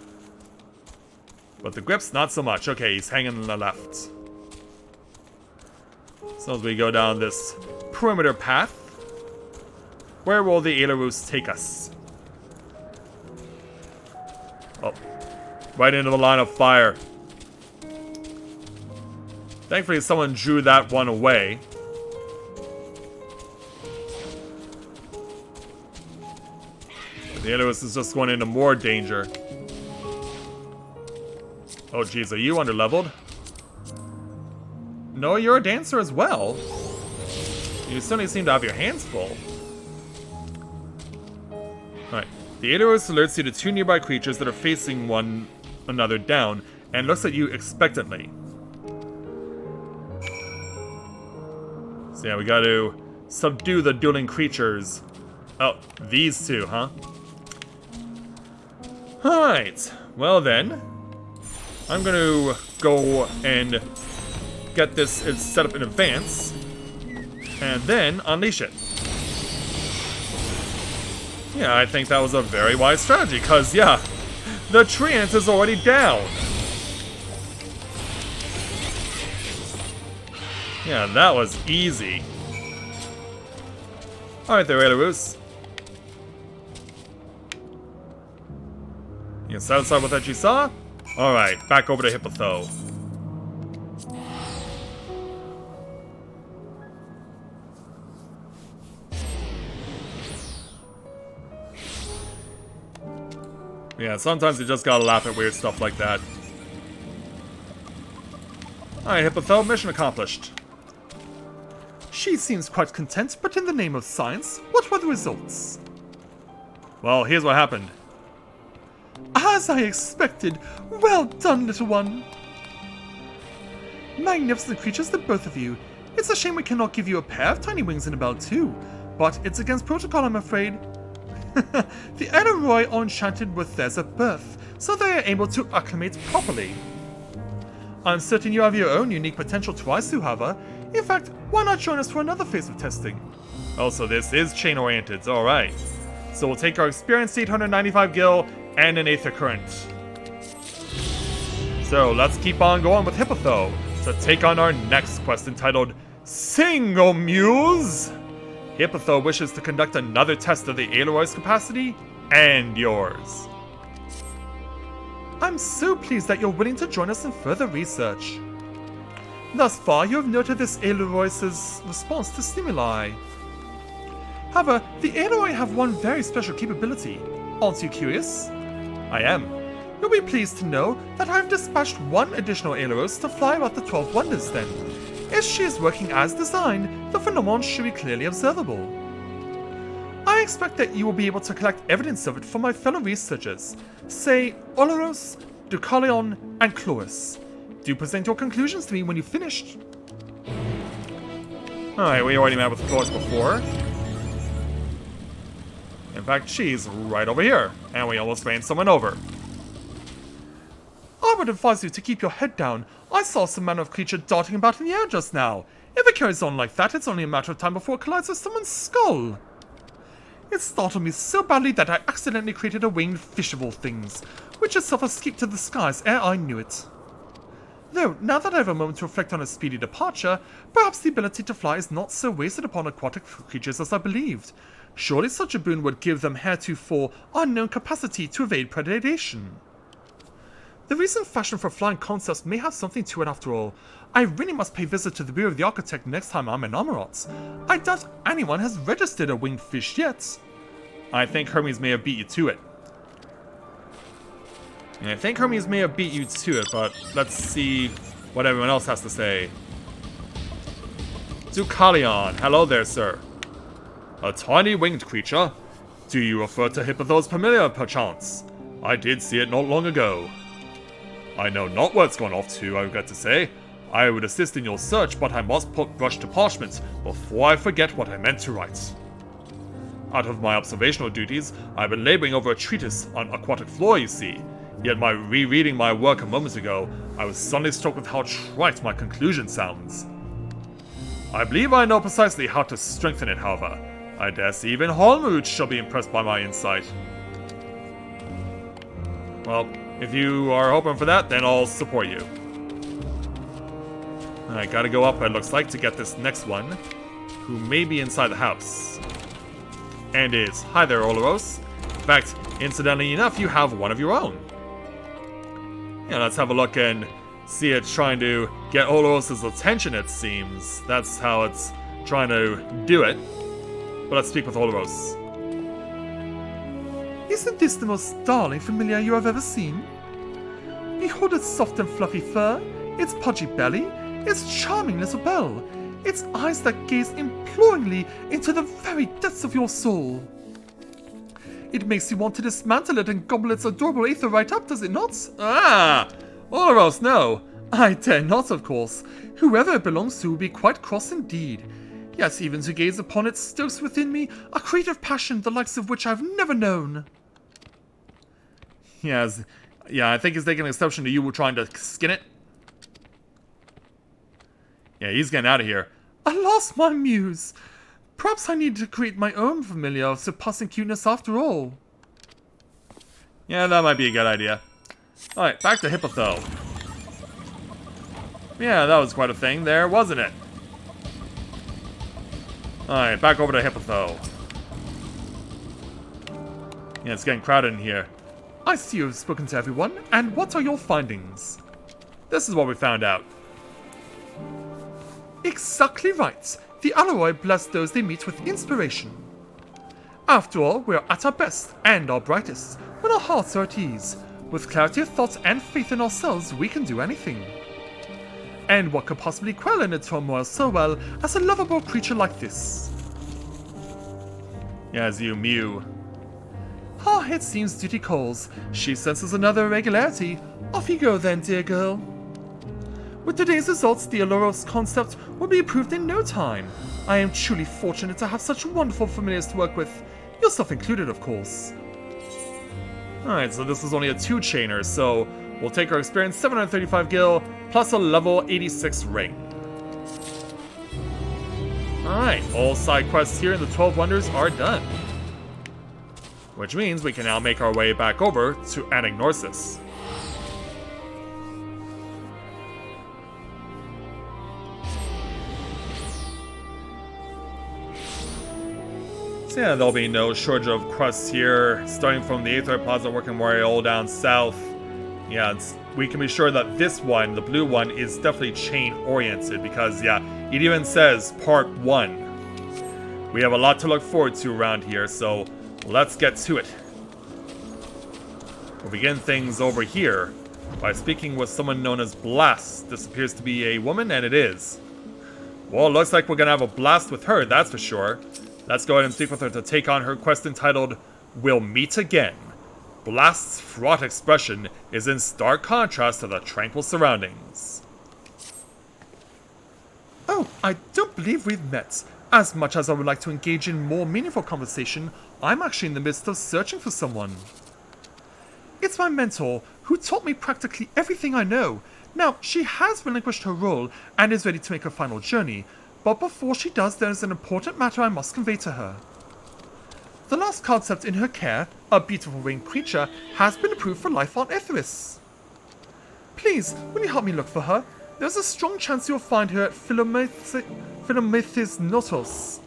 But the Grip's not so much. Okay, he's hanging on the left. So as we go down this perimeter path, where will the Aelarus take us? Oh. Right into the line of fire. Thankfully, someone drew that one away. The Aeolus is just going into more danger. Oh geez, are you underleveled? No, you're a dancer as well. You certainly seem to have your hands full. Alright. The Aeolus alerts you to 2 nearby creatures that are facing one another down, and looks at you expectantly. So yeah, we gotta subdue the dueling creatures. Oh, these two, huh? Alright, well then, I'm gonna go and get this set up in advance, and then unleash it. Yeah, I think that was a very wise strategy, because, yeah, the treant is already down. Yeah, that was easy. Alright there, Aeolus. You satisfied with what you saw? Alright, back over to Hippotho. Yeah, sometimes you just gotta laugh at weird stuff like that. Alright, Hippotho, mission accomplished. She seems quite content, but in the name of science, what were the results? Well, here's what happened. As I expected. Well done, little one. Magnificent creatures, the both of you. It's a shame we cannot give you a pair of tiny wings and a bell too, but it's against protocol, I'm afraid. The Elroy are enchanted with theirs at birth, so they are able to acclimate properly. I'm certain you have your own unique potential twice, however. In fact, why not join us for another phase of testing? Also, this is chain-oriented, alright. So we'll take our experienced 895 gil and an Aether Current. So let's keep on going with Hippotho to take on our next quest entitled Single Muse. Hippotho wishes to conduct another test of the Aeolroy's capacity and yours. I'm so pleased that you're willing to join us in further research. Thus far, you have noted this Aeolroy's response to stimuli. However, the Aeolroy have one very special capability. Aren't you curious? I am. You'll be pleased to know that I've dispatched one additional Aeolus to fly about the 12 Wonders then. If she is working as designed, the phenomenon should be clearly observable. I expect that you will be able to collect evidence of it from my fellow researchers, say Oleros, Deucalion, and Chloris. Do present your conclusions to me when you've finished. Alright, we already met with Chloris before. In fact, she's right over here, and we almost ran someone over. I would advise you to keep your head down. I saw some manner of creature darting about in the air just now. If it carries on like that, it's only a matter of time before it collides with someone's skull. It startled me so badly that I accidentally created a winged fish of all things, which itself escaped to the skies ere I knew it. Though, now that I have a moment to reflect on its speedy departure, perhaps the ability to fly is not so wasted upon aquatic creatures as I believed. Surely such a boon would give them heretofore unknown capacity to evade predation. The recent fashion for flying concepts may have something to it after all. I really must pay visit to the Bureau of the Architect next time I'm in Amarot. I doubt anyone has registered a winged fish yet. I think Hermes may have beat you to it. And I think Hermes may have beat you to it, but let's see what everyone else has to say. Deucalion, hello there, sir. A tiny winged creature? Do you refer to Hippotho's familiar, perchance? I did see it not long ago. I know not where it's gone off to, I regret to say. I would assist in your search, but I must put brush to parchment before I forget what I meant to write. Out of my observational duties, I've been laboring over a treatise on aquatic flora, you see. Yet by rereading my work a moment ago, I was suddenly struck with how trite my conclusion sounds. I believe I know precisely how to strengthen it, however. I dare say even Holmroot shall be impressed by my insight. Well, if you are hoping for that, then I'll support you. I gotta go up, it looks like, to get this next one, who may be inside the house. And is. Hi there, Oleros. In fact, incidentally enough, you have one of your own. Yeah, let's have a look and see it trying to get Oloros's attention, it seems. That's how it's trying to do it. But let's speak with Oloros. Isn't this the most darling familiar you have ever seen? Behold its soft and fluffy fur, its pudgy belly, its charming little bell, its eyes that gaze imploringly into the very depths of your soul. It makes you want to dismantle it and gobble its adorable aether right up, does it not? Ah! Oloros, no! I dare not, of course. Whoever it belongs to will be quite cross indeed. Yet even to gaze upon it stokes within me a creative passion the likes of which I've never known. Yes. Yeah, I think he's taking exception to you trying to skin it. Yeah, he's getting out of here. Alas, my muse! Perhaps I need to create my own familiar of surpassing cuteness after all. Yeah, that might be a good idea. Alright, back to Hippotho. Yeah, that was quite a thing there, wasn't it? Alright, back over to Hippotho. Yeah, it's getting crowded in here. I see you have spoken to everyone, and what are your findings? This is what we found out. Exactly right. The Alloy bless those they meet with inspiration. After all, we are at our best and our brightest when our hearts are at ease. With clarity of thought and faith in ourselves, we can do anything. And what could possibly quell inner turmoil so well as a lovable creature like this? Yeah, as you mew. Ah, it seems duty calls. She senses another irregularity. Off you go then, dear girl. With today's results, the Oloros concept will be approved in no time. I am truly fortunate to have such wonderful familiars to work with. Yourself included, of course. Alright, so this is only a 2-chainer, so we'll take our experience 735 gil plus a level 86 ring. Alright, all side quests here in the 12 Wonders are done. Which means we can now make our way back over to Anagnorsis. So yeah, there'll be no shortage of quests here, starting from the Aether Plaza, working our way all down south. Yeah, we can be sure that this one, the blue one, is definitely chain-oriented, because yeah, it even says Part 1. We have a lot to look forward to around here, so let's get to it. We'll begin things over here by speaking with someone known as Blast. This appears to be a woman, and it is. Well, it looks like we're gonna have a blast with her, that's for sure. Let's go ahead and speak with her to take on her quest entitled, We'll Meet Again. Blast's fraught expression is in stark contrast to the tranquil surroundings. Oh, I don't believe we've met. As much as I would like to engage in more meaningful conversation, I'm actually in the midst of searching for someone. It's my mentor, who taught me practically everything I know. Now, she has relinquished her role and is ready to make her final journey, but before she does, there is an important matter I must convey to her. The last concept in her care, a beautiful winged creature, has been approved for life on Etheris. Please, will you help me look for her? There's a strong chance you'll find her at Philomethys Notos.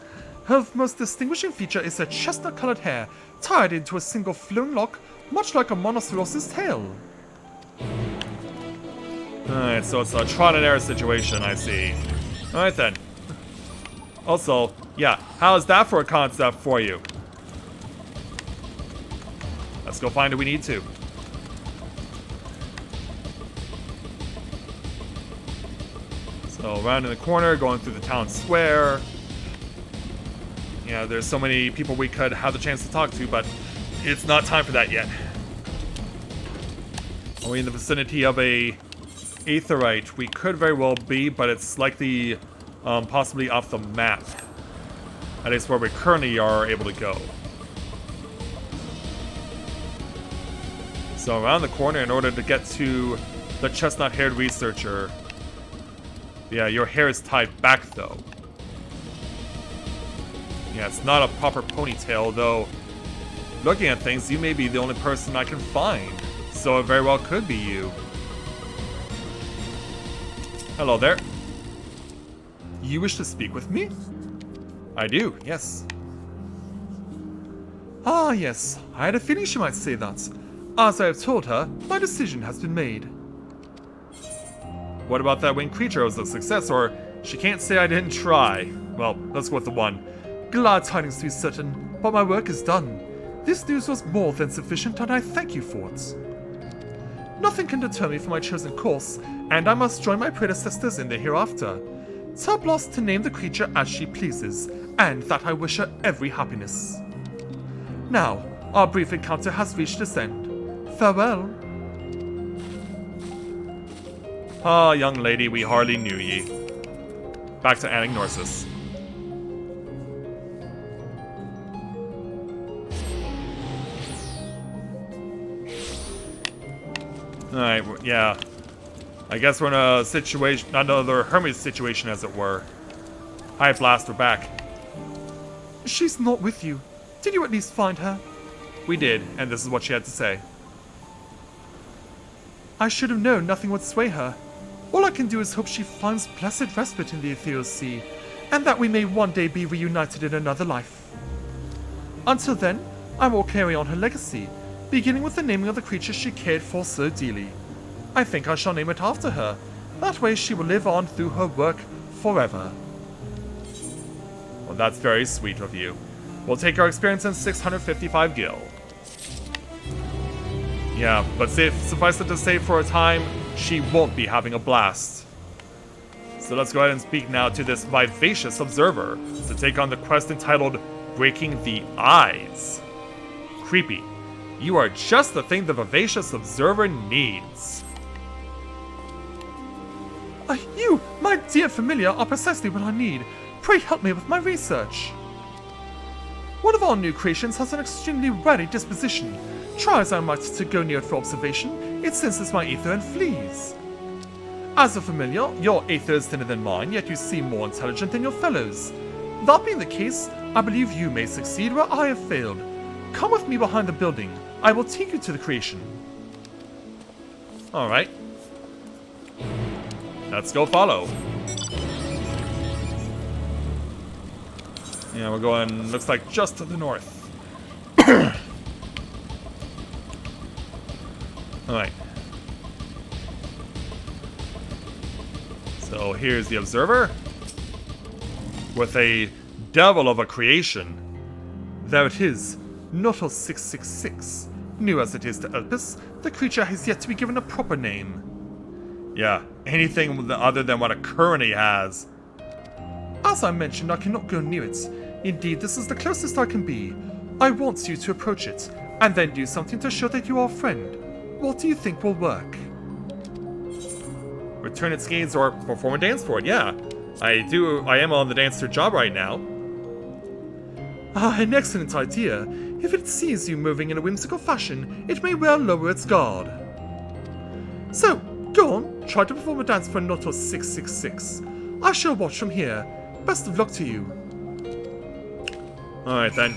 Her most distinguishing feature is her chestnut-colored hair, tied into a single flowing lock, much like a Monoceros' tail. Alright, so it's a trial and error situation, I see. Alright then. Also, yeah, how's that for a concept for you? Let's go find who we need to. So, around in the corner, going through the town square. Yeah, there's so many people we could have the chance to talk to, but it's not time for that yet. Are we in the vicinity of a Aetherite? We could very well be, but it's likely possibly off the map. That is where we currently are able to go. So around the corner in order to get to the chestnut-haired researcher. Yeah, your hair is tied back though. Yeah, it's not a proper ponytail, though looking at things, you may be the only person I can find. So it very well could be you. Hello there. You wish to speak with me? I do, yes. Ah, yes. I had a feeling she might say that. As I have told her, my decision has been made. What about that winged creature? Was a success, or she can't say I didn't try. Well, let's go with the one. Glad tidings to be certain, but my work is done. This news was more than sufficient, and I thank you for it. Nothing can deter me from my chosen course, and I must join my predecessors in the hereafter. Tell Bloss to name the creature as she pleases, and that I wish her every happiness. Now, our brief encounter has reached its end. Farewell. Ah, young lady, we hardly knew ye. Back to Anagnorsis. Alright, yeah. I guess we're in a situation, another Hermes situation as it were. Hi, Blast, we're back. She's not with you. Did you at least find her? We did, and this is what she had to say. I should have known nothing would sway her. All I can do is hope she finds blessed respite in the ethereal sea, and that we may one day be reunited in another life. Until then, I will carry on her legacy, beginning with the naming of the creature she cared for so dearly. I think I shall name it after her. That way she will live on through her work forever. Well, that's very sweet of you. We'll take our experience in 655 gil. Yeah, but suffice it to say for a time, she won't be having a blast. So let's go ahead and speak now to this vivacious observer to take on the quest entitled Breaking the Eyes. Creepy. You are just the thing the vivacious observer needs. You, my dear familiar, are precisely what I need. Pray help me with my research. One of our new creations has an extremely wary disposition. Try as I might to go near it for observation, it senses my ether and flees. As a familiar, your ether is thinner than mine, yet you seem more intelligent than your fellows. That being the case, I believe you may succeed where I have failed. Come with me behind the building. I will take you to the creation. Alright. Let's go follow. Yeah, we're going, looks like just to the north. Alright. So here's the observer. With a devil of a creation. There it is. Nautilus 666. New as it is to Elpis, the creature has yet to be given a proper name. Yeah, anything other than what it currently has. As I mentioned, I cannot go near it. Indeed, this is the closest I can be. I want you to approach it, and then do something to show that you are a friend. What do you think will work? Return its gaze or perform a dance for it, yeah. I am on the dancer job right now. An excellent idea. If it sees you moving in a whimsical fashion, it may well lower its guard. So, go on, try to perform a dance for Nautilus 666. I shall watch from here. Best of luck to you. Alright then.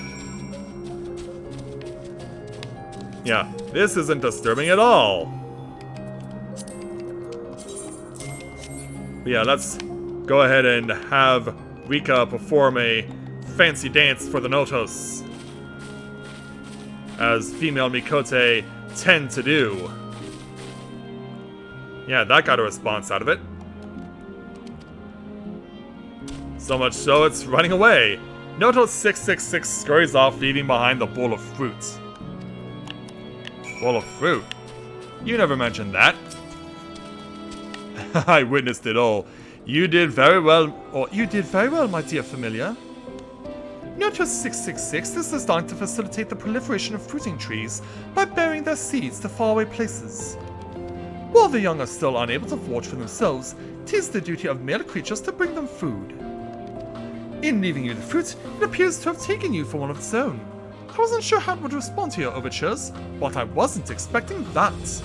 Yeah, this isn't disturbing at all. But yeah, let's go ahead and have Rika perform a fancy dance for the Nautilus, as female Mikote tend to do. Yeah, that got a response out of it. So much so, it's running away. Nautilus 666 scurries off, leaving behind the bowl of fruit. Bowl of fruit? You never mentioned that. I witnessed it all. You did very well, my dear familiar. Nautilus 666 is designed to facilitate the proliferation of fruiting trees by burying their seeds to faraway places. While the young are still unable to forage for themselves, 'tis the duty of male creatures to bring them food. In leaving you the fruit, it appears to have taken you for one of its own. I wasn't sure how it would respond to your overtures, but I wasn't expecting that.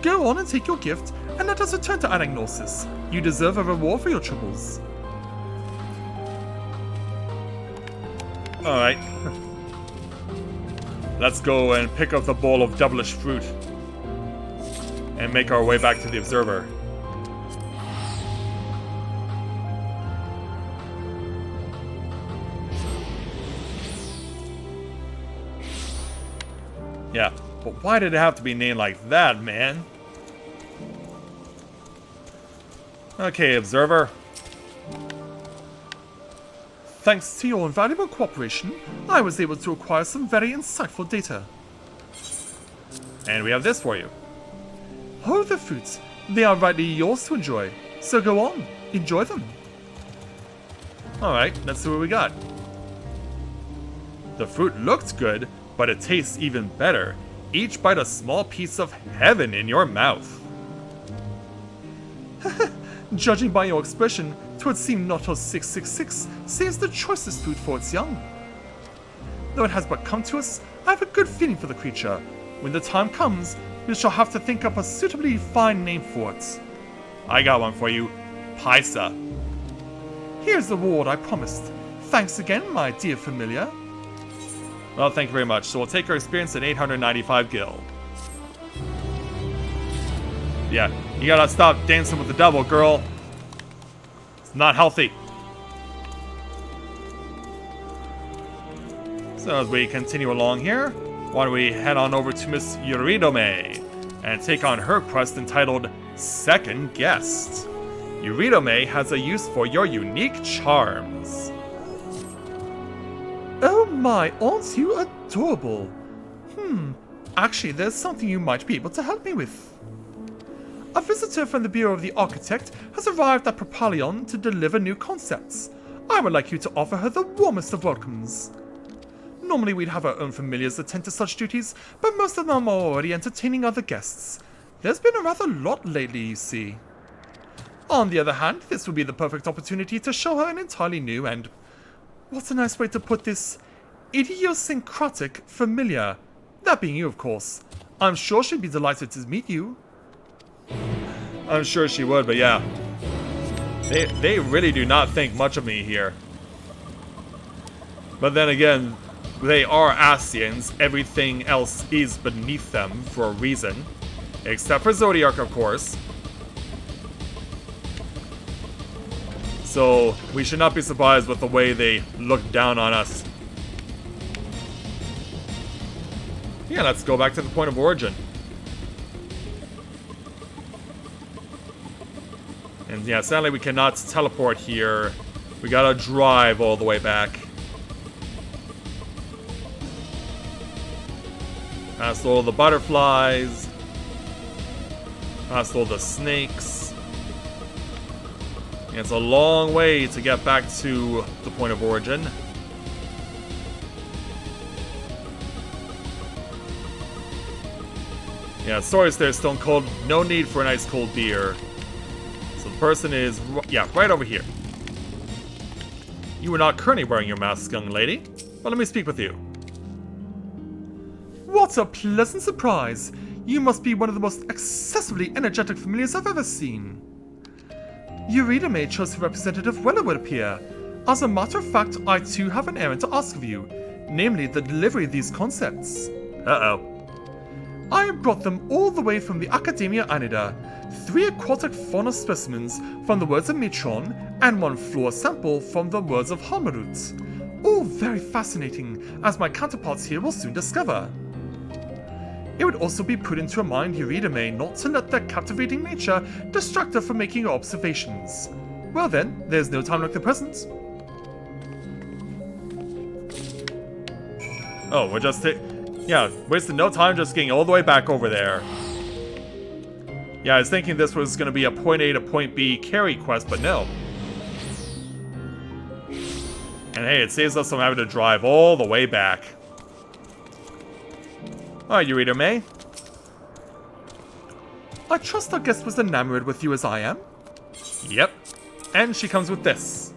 Go on and take your gift, and let us return to Anagnosis. You deserve a reward for your troubles. Alright. Let's go and pick up the bowl of devilish fruit. And make our way back to the observer. Yeah, but why did it have to be named like that, man? Okay, Observer. Thanks to your invaluable cooperation, I was able to acquire some very insightful data. And we have this for you. Oh, the fruits. They are rightly yours to enjoy. So go on, enjoy them. Alright, let's see what we got. The fruit looked good, but it tastes even better. Each bite a small piece of heaven in your mouth. Judging by your expression, 'twould seem Noto 666 seems the choicest food for its young. Though it has but come to us, I have a good feeling for the creature. When the time comes, we shall have to think up a suitably fine name for it. I got one for you. Paisa. Here's the reward I promised. Thanks again, my dear familiar. Well, thank you very much. So we'll take our experience at 895 gil. Yeah, you gotta stop dancing with the devil, girl. It's not healthy. So as we continue along here, why don't we head on over to Miss Yuridome and take on her quest entitled Second Guest. Yuridome has a use for your unique charms. Oh my, aren't you adorable? Actually, there's something you might be able to help me with. A visitor from the Bureau of the Architect has arrived at Propalion to deliver new concepts. I would like you to offer her the warmest of welcomes. Normally we'd have our own familiars attend to such duties, but most of them are already entertaining other guests. There's been a rather lot lately, you see. On the other hand, this would be the perfect opportunity to show her an entirely new and, what's a nice way to put this, idiosyncratic familiar. That being you, of course. I'm sure she'd be delighted to meet you. I'm sure she would, but yeah. They really do not think much of me here. But then again, they are Asians. Everything else is beneath them for a reason. Except for Zodiac, of course. So, we should not be surprised with the way they look down on us. Yeah, let's go back to the point of origin. And yeah, sadly we cannot teleport here. We gotta drive all the way back. Past all the butterflies. Past all the snakes. And it's a long way to get back to the point of origin. Yeah, sorry there, Stone Cold. No need for an ice cold beer. So the person is, yeah, right over here. You are not currently wearing your mask, young lady, but let me speak with you. What a pleasant surprise! You must be one of the most excessively energetic familiars I've ever seen. Yuridome chose the representative well, it would appear. As a matter of fact, I too have an errand to ask of you, namely the delivery of these concepts. Uh-oh. I brought them all the way from the Academia Anida, 3 aquatic fauna specimens from the words of Mitron, and 1 flora sample from the words of Halmarut. All very fascinating, as my counterparts here will soon discover. It would also be prudent to remind Yuridome not to let their captivating nature distract her from making her observations. Well then, there's no time like the present. Oh, we're just yeah, wasted no time just getting all the way back over there. Yeah, I was thinking this was going to be a point A to point B carry quest, but no. And hey, it saves us from having to drive all the way back. Alright, Yuridome. I trust our guest was enamored with you as I am. Yep. And she comes with this.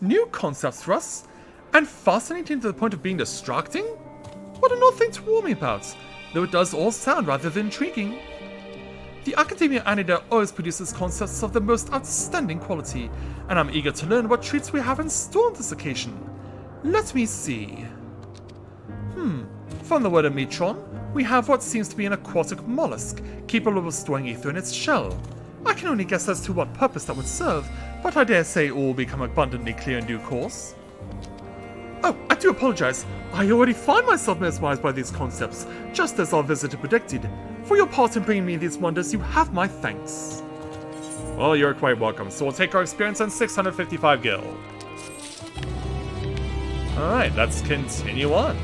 New concepts for us, and fascinating to the point of being distracting? What an odd thing to warn me about, though it does all sound rather intriguing. The Academia Anida always produces concepts of the most outstanding quality, and I'm eager to learn what treats we have in store on this occasion. Let me see. From the word of Mitron, we have what seems to be an aquatic mollusk, capable of storing ether in its shell. I can only guess as to what purpose that would serve, but I dare say all will become abundantly clear in due course. Oh, I do apologize. I already find myself mesmerized by these concepts, just as our visitor predicted. For your part in bringing me these wonders, you have my thanks. Well, you're quite welcome. So we'll take our experience and 655 gil. Alright, let's continue on.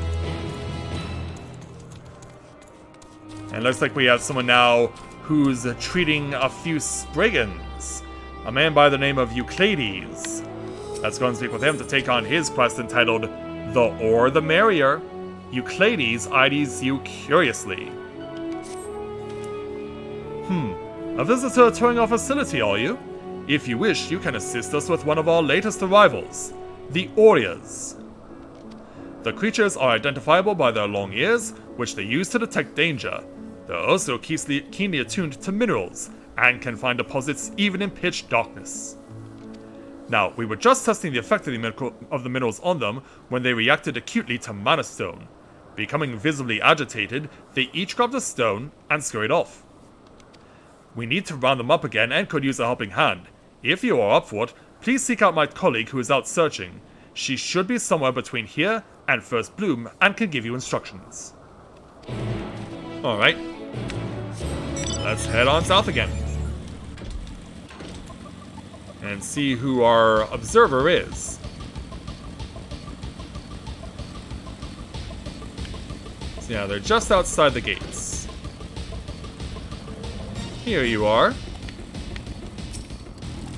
And looks like we have someone now who's treating a few Spriggans. A man by the name of Euclides. Let's go and speak with him to take on his quest entitled The Ore the Merrier. Euclides eyes you curiously. A visitor touring our facility, are you? If you wish, you can assist us with one of our latest arrivals, the Orias. The creatures are identifiable by their long ears, which they use to detect danger. They're also keenly attuned to minerals, and can find deposits even in pitch darkness. Now, we were just testing the effect of the minerals on them when they reacted acutely to Mana Stone. Becoming visibly agitated, they each grabbed a stone and scurried off. We need to round them up again and could use a helping hand. If you are up for it, please seek out my colleague who is out searching. She should be somewhere between here and First Bloom and can give you instructions. Alright. Let's head on south again. And see who our observer is. So yeah, they're just outside the gates. Here you are.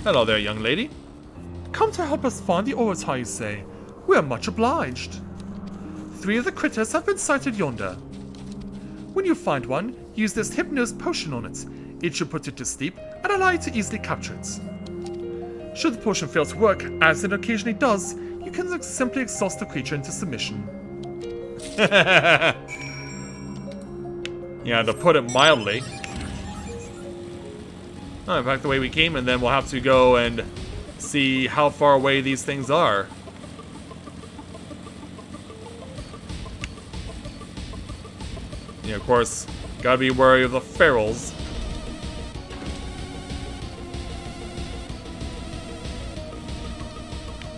Hello there, young lady. Come to help us find the Orotai, you say? We are much obliged. 3 of the critters have been sighted yonder. When you find one, use this Hypnos potion on it. It should put it to sleep and allow you to easily capture it. Should the potion fail to work, as it occasionally does, you can simply exhaust the creature into submission. Yeah, to put it mildly. Alright, back the way we came, and then we'll have to go and see how far away these things are. Yeah, of course, gotta be wary of the ferals.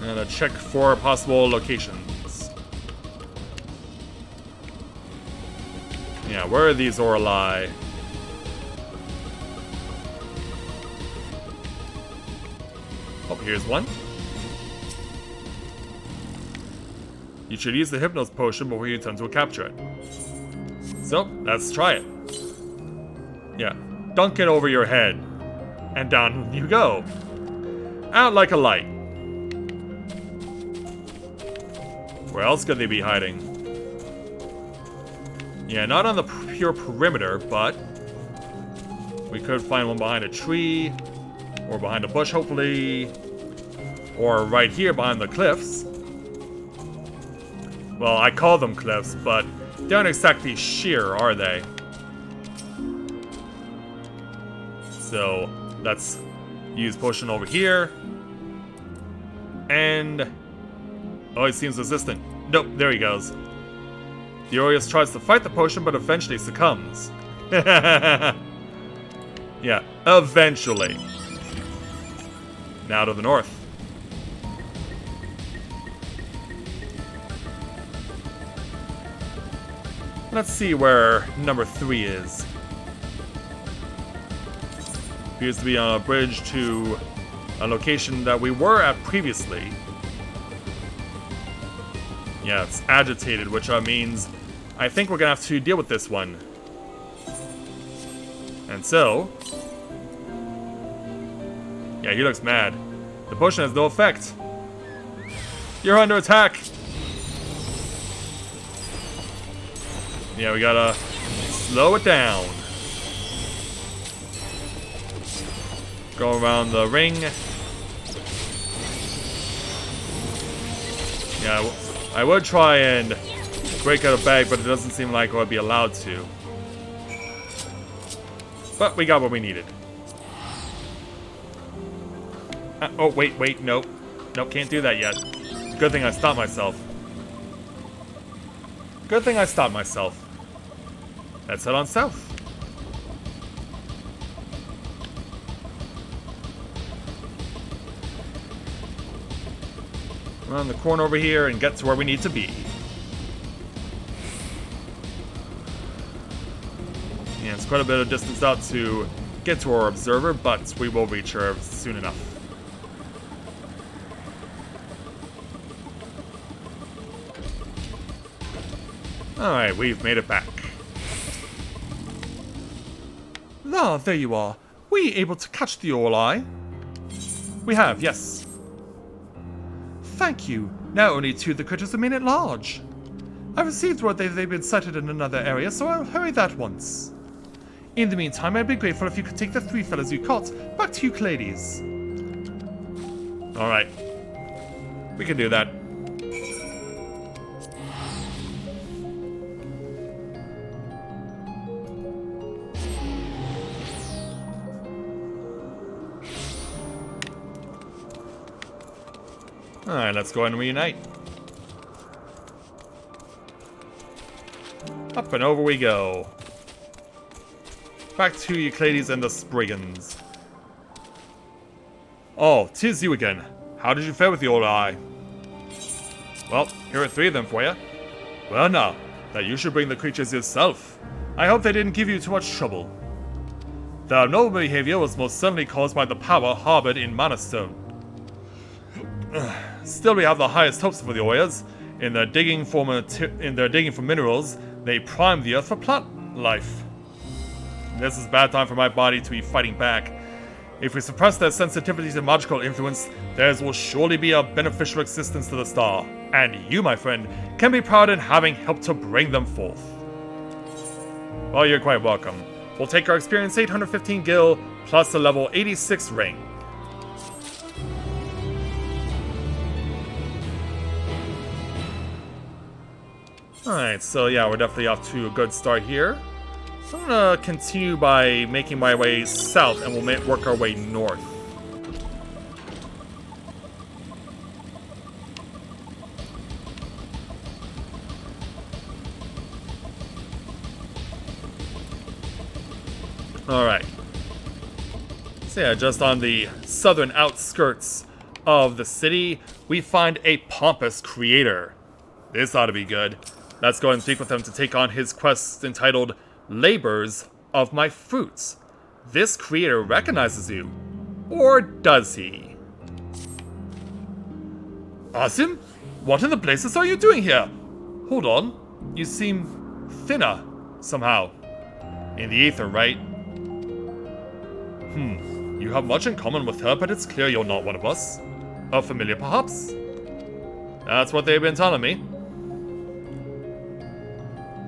And check for possible locations. Yeah, where are these Orli? Oh, here's one. You should use the Hypnos potion before you attempt to capture it. So, let's try it. Yeah, dunk it over your head. And down you go. Out like a light. Where else could they be hiding? Yeah, not on the pure perimeter, but we could find one behind a tree, or behind a bush, hopefully, or right here behind the cliffs. Well, I call them cliffs, but they aren't exactly sheer, are they? So, let's use potion over here. And oh, he seems resistant. Nope, there he goes. The Orius tries to fight the potion, but eventually succumbs. Yeah, eventually. Now to the north. Let's see where number 3 is. Appears to be on a bridge to a location that we were at previously. Yeah, it's agitated, which means I think we're gonna have to deal with this one. And so... yeah, he looks mad. The potion has no effect. You're under attack! Yeah, we gotta slow it down. Go around the ring. Yeah, I would try and break out a bag, but it doesn't seem like I'd be allowed to. But we got what we needed. Oh, wait, nope. Nope, can't do that yet. Good thing I stopped myself. Good thing I stopped myself. Let's head on south. Around the corner over here and get to where we need to be. Yeah, it's quite a bit of distance out to get to our observer, but we will reach her soon enough. Alright, we've made it back. Ah, there you are. Were you able to catch the Orlai? We have, yes. Thank you. Now only 2 of the critters remain at large. I received word that they've been sighted in another area, so I'll hurry that once. In the meantime, I'd be grateful if you could take the 3 fellows you caught back to Euclides. Alright. We can do that. Alright, let's go ahead and reunite. Up and over we go. Back to Euclides and the Spriggans. Oh, 'tis you again. How did you fare with the old eye? Well, here are 3 of them for you. Well now, that you should bring the creatures yourself. I hope they didn't give you too much trouble. Their abnormal behavior was most certainly caused by the power harbored in Mana Stone. Still, we have the highest hopes for the Oyas. In their digging for minerals, they prime the earth for plant life. This is a bad time for my body to be fighting back. If we suppress their sensitivity to magical influence, theirs will surely be a beneficial existence to the star. And you, my friend, can be proud in having helped to bring them forth. Well, you're quite welcome. We'll take our experience 815 gil plus a level 86 ring. Alright, so yeah, we're definitely off to a good start here. So I'm gonna continue by making my way south, and we'll work our way north. Alright. So yeah, just on the southern outskirts of the city, we find a pompous creator. This ought to be good. Let's go and speak with him to take on his quest entitled Labors of My Fruits. This creator recognizes you. Or does he? Asim? What in the blazes are you doing here? Hold on. You seem thinner, somehow. In the ether, right? You have much in common with her, but it's clear you're not one of us. A familiar, perhaps? That's what they've been telling me.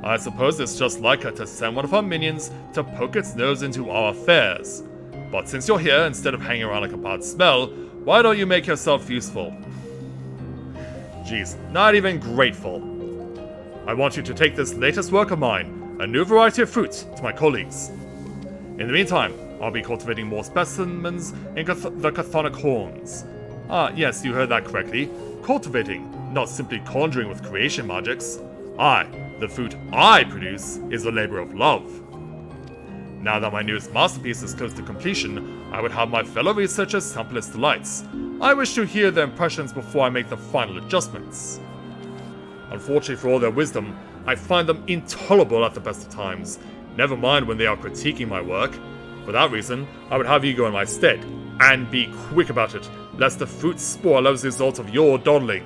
I suppose it's just like her to send one of her minions to poke its nose into our affairs. But since you're here, instead of hanging around like a bad smell, why don't you make yourself useful? Jeez, not even grateful. I want you to take this latest work of mine, a new variety of fruit, to my colleagues. In the meantime, I'll be cultivating more specimens in the chthonic horns. Ah, yes, you heard that correctly. Cultivating, not simply conjuring with creation magics. The fruit I produce is the labor of love. Now that my newest masterpiece is close to completion, I would have my fellow researchers sample its delights. I wish to hear their impressions before I make the final adjustments. Unfortunately for all their wisdom, I find them intolerable at the best of times, never mind when they are critiquing my work. For that reason, I would have you go in my stead, and be quick about it, lest the fruit spoil as a result of your dawdling.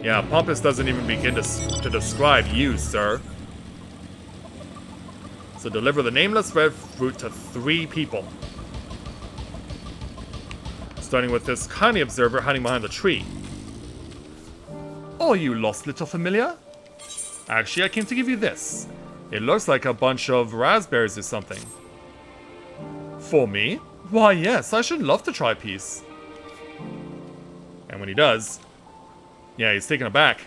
Yeah, Pompous doesn't even begin to describe you, sir. So deliver the nameless red fruit to 3 people. Starting with this kindly observer hiding behind the tree. Are you lost, little familiar? Actually, I came to give you this. It looks like a bunch of raspberries or something. For me? Why, yes, I should love to try a piece. And when he does, yeah, he's taken aback.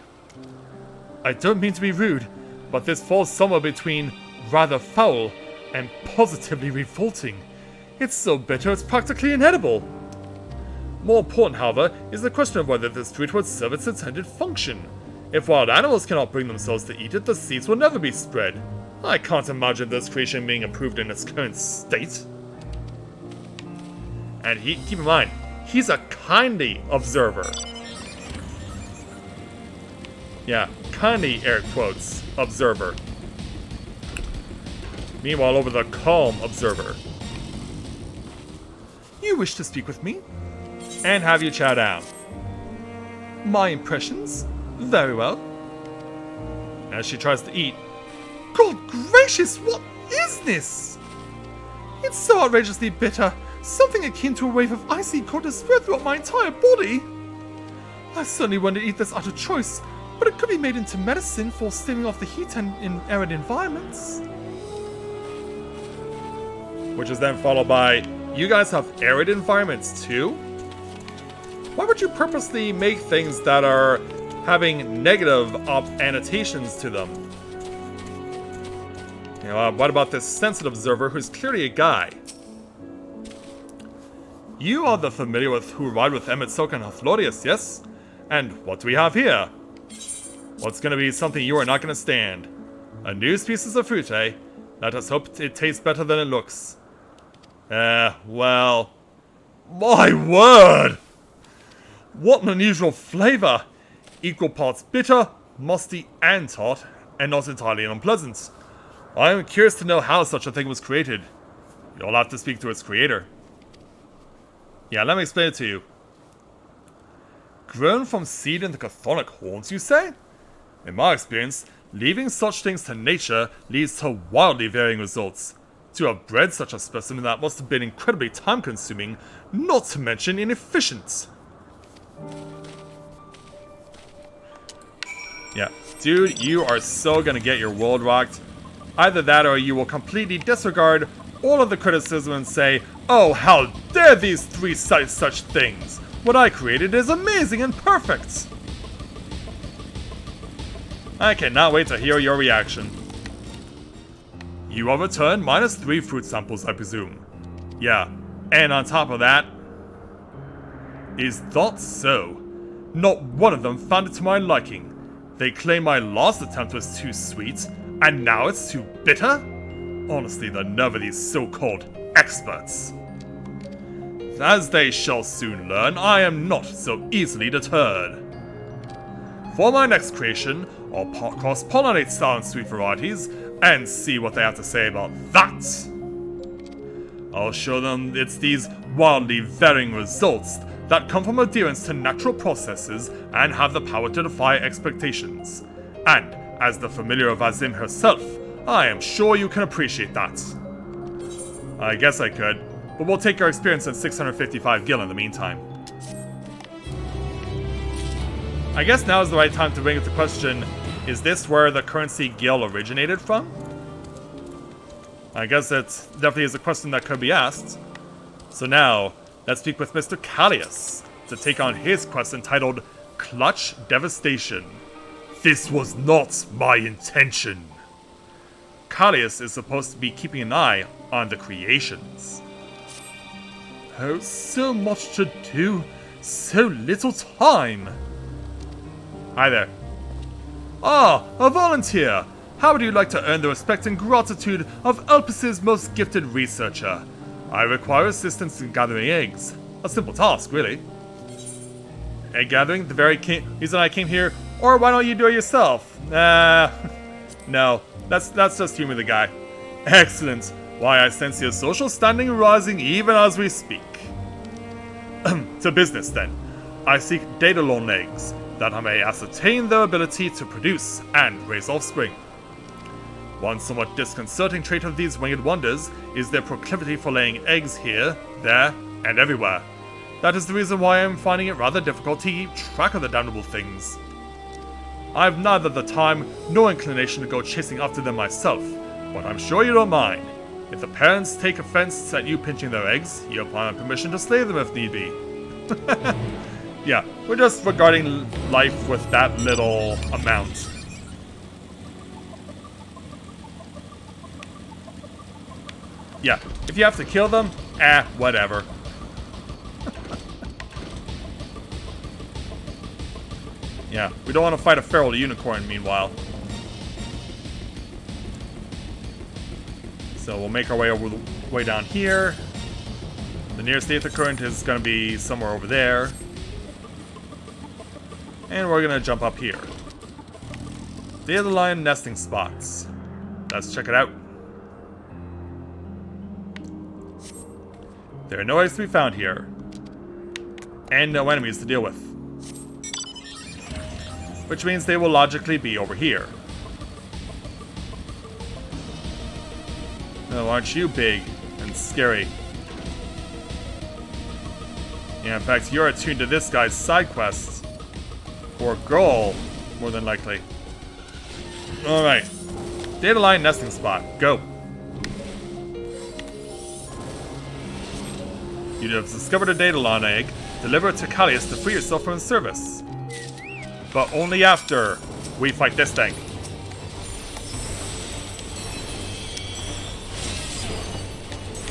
I don't mean to be rude, but this falls somewhere between rather foul and positively revolting. It's so bitter it's practically inedible. More important, however, is the question of whether this fruit would serve its intended function. If wild animals cannot bring themselves to eat it, the seeds will never be spread. I can't imagine this creation being approved in its current state. And keep in mind, he's a kindly observer. Yeah, kindly, air quotes, observer. Meanwhile, over the calm Observer. You wish to speak with me? And have you chow down. My impressions? Very well. As she tries to eat. God gracious, what is this? It's so outrageously bitter. Something akin to a wave of icy cold has spread throughout my entire body. I certainly wouldn't eat this out of choice, but it could be made into medicine for staving off the heat and in arid environments. Which is then followed by, you guys have arid environments too? Why would you purposely make things that are having negative annotations to them? You know, what about this sensitive observer who's clearly a guy? You are the familiar with who ride with Emmett Silk and Hathlorius, yes? And what do we have here? What's gonna be something you are not gonna stand? A new species of fruit, eh? Let us hope it tastes better than it looks. Well... My word! What an unusual flavor! Equal parts bitter, musty, and tart, and not entirely unpleasant. I am curious to know how such a thing was created. You'll have to speak to its creator. Yeah, let me explain it to you. Grown from seed in the chthonic horns, you say? In my experience, leaving such things to nature leads to wildly varying results. To have bred such a specimen, that must have been incredibly time-consuming, not to mention inefficient. Yeah, dude, you are so gonna get your world rocked. Either that or you will completely disregard all of the criticism and say, oh, how dare these three cite such things! What I created is amazing and perfect! I cannot wait to hear your reaction. You have returned -3 fruit samples, I presume. Yeah, and on top of that... Is that so? Not one of them found it to my liking. They claim my last attempt was too sweet, and now it's too bitter? Honestly, the nerve of these so-called experts. As they shall soon learn, I am not so easily deterred. For my next creation, I'll cross-pollinate sour and sweet varieties, and see what they have to say about that. I'll show them it's these wildly varying results that come from adherence to natural processes and have the power to defy expectations. And, as the familiar of Azim herself, I am sure you can appreciate that. I guess I could, but we'll take our experience at 655 gil in the meantime. I guess now is the right time to bring up the question, is this where the currency gil originated from? I guess it definitely is a question that could be asked. So now, let's speak with Mr. Callius to take on his quest entitled Clutch Devastation. This was not my intention. Callius is supposed to be keeping an eye on the creations. Oh, so much to do, so little time. Hi there. Ah, a volunteer! How would you like to earn the respect and gratitude of Elpis' most gifted researcher? I require assistance in gathering eggs. A simple task, really. Egg gathering? The very reason I came here? Or why don't you do it yourself? No. That's just humor the guy. Excellent. Why, I sense your social standing rising even as we speak. To business, then. I seek Daedalon eggs, that I may ascertain their ability to produce and raise offspring. One somewhat disconcerting trait of these winged wonders is their proclivity for laying eggs here, there, and everywhere. That is the reason why I am finding it rather difficult to keep track of the damnable things. I have neither the time nor inclination to go chasing after them myself, but I'm sure you don't mind. If the parents take offense at you pinching their eggs, you apply my permission to slay them if need be. Yeah, we're just regarding life with that little amount. Yeah, if you have to kill them, whatever. Yeah, we don't want to fight a feral unicorn meanwhile. So we'll make our way way down here. The nearest Aether Current is going to be somewhere over there. And we're going to jump up here. Dandelion nesting spots. Let's check it out. There are no eggs to be found here. And no enemies to deal with. Which means they will logically be over here. Oh, aren't you big and scary? Yeah, in fact, you're attuned to this guy's side quest. Or goal, more than likely. Alright. Data line nesting spot. Go. You have discovered a data line egg. Deliver it to Callius to free yourself from his service. But only after we fight this thing.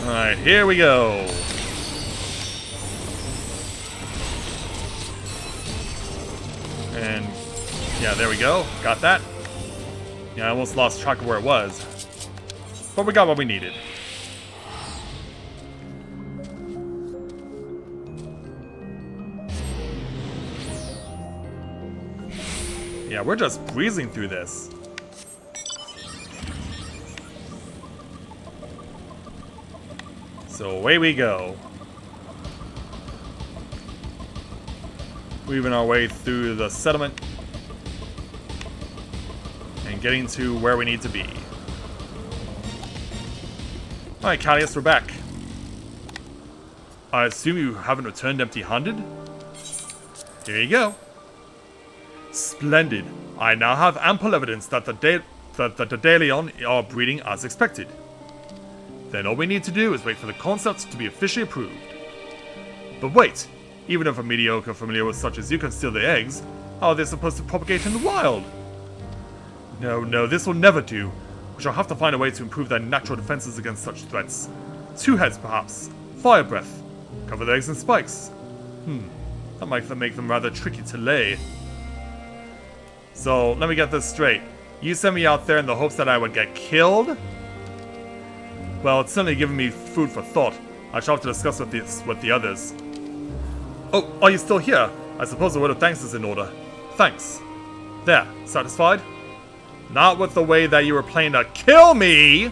Alright, here we go. And yeah, there we go. Got that. Yeah, I almost lost track of where it was. But we got what we needed. Yeah, we're just breezing through this. So away we go. Weaving our way through the settlement. And getting to where we need to be. Alright, Callius, we're back. I assume you haven't returned empty-handed? Here you go. Splendid. I now have ample evidence that the Daedalion are breeding as expected. Then all we need to do is wait for the concept to be officially approved. But wait, even if a mediocre familiar such as you can steal the eggs, how are they supposed to propagate in the wild? No, this will never do. We shall have to find a way to improve their natural defenses against such threats. 2 heads, perhaps. Fire breath. Cover the eggs in spikes. That might make them rather tricky to lay. So, let me get this straight. You sent me out there in the hopes that I would get killed? Well, it's certainly given me food for thought. I shall have to discuss with the others. Oh, are you still here? I suppose a word of thanks is in order. Thanks. There, satisfied? Not with the way that you were planning to kill me!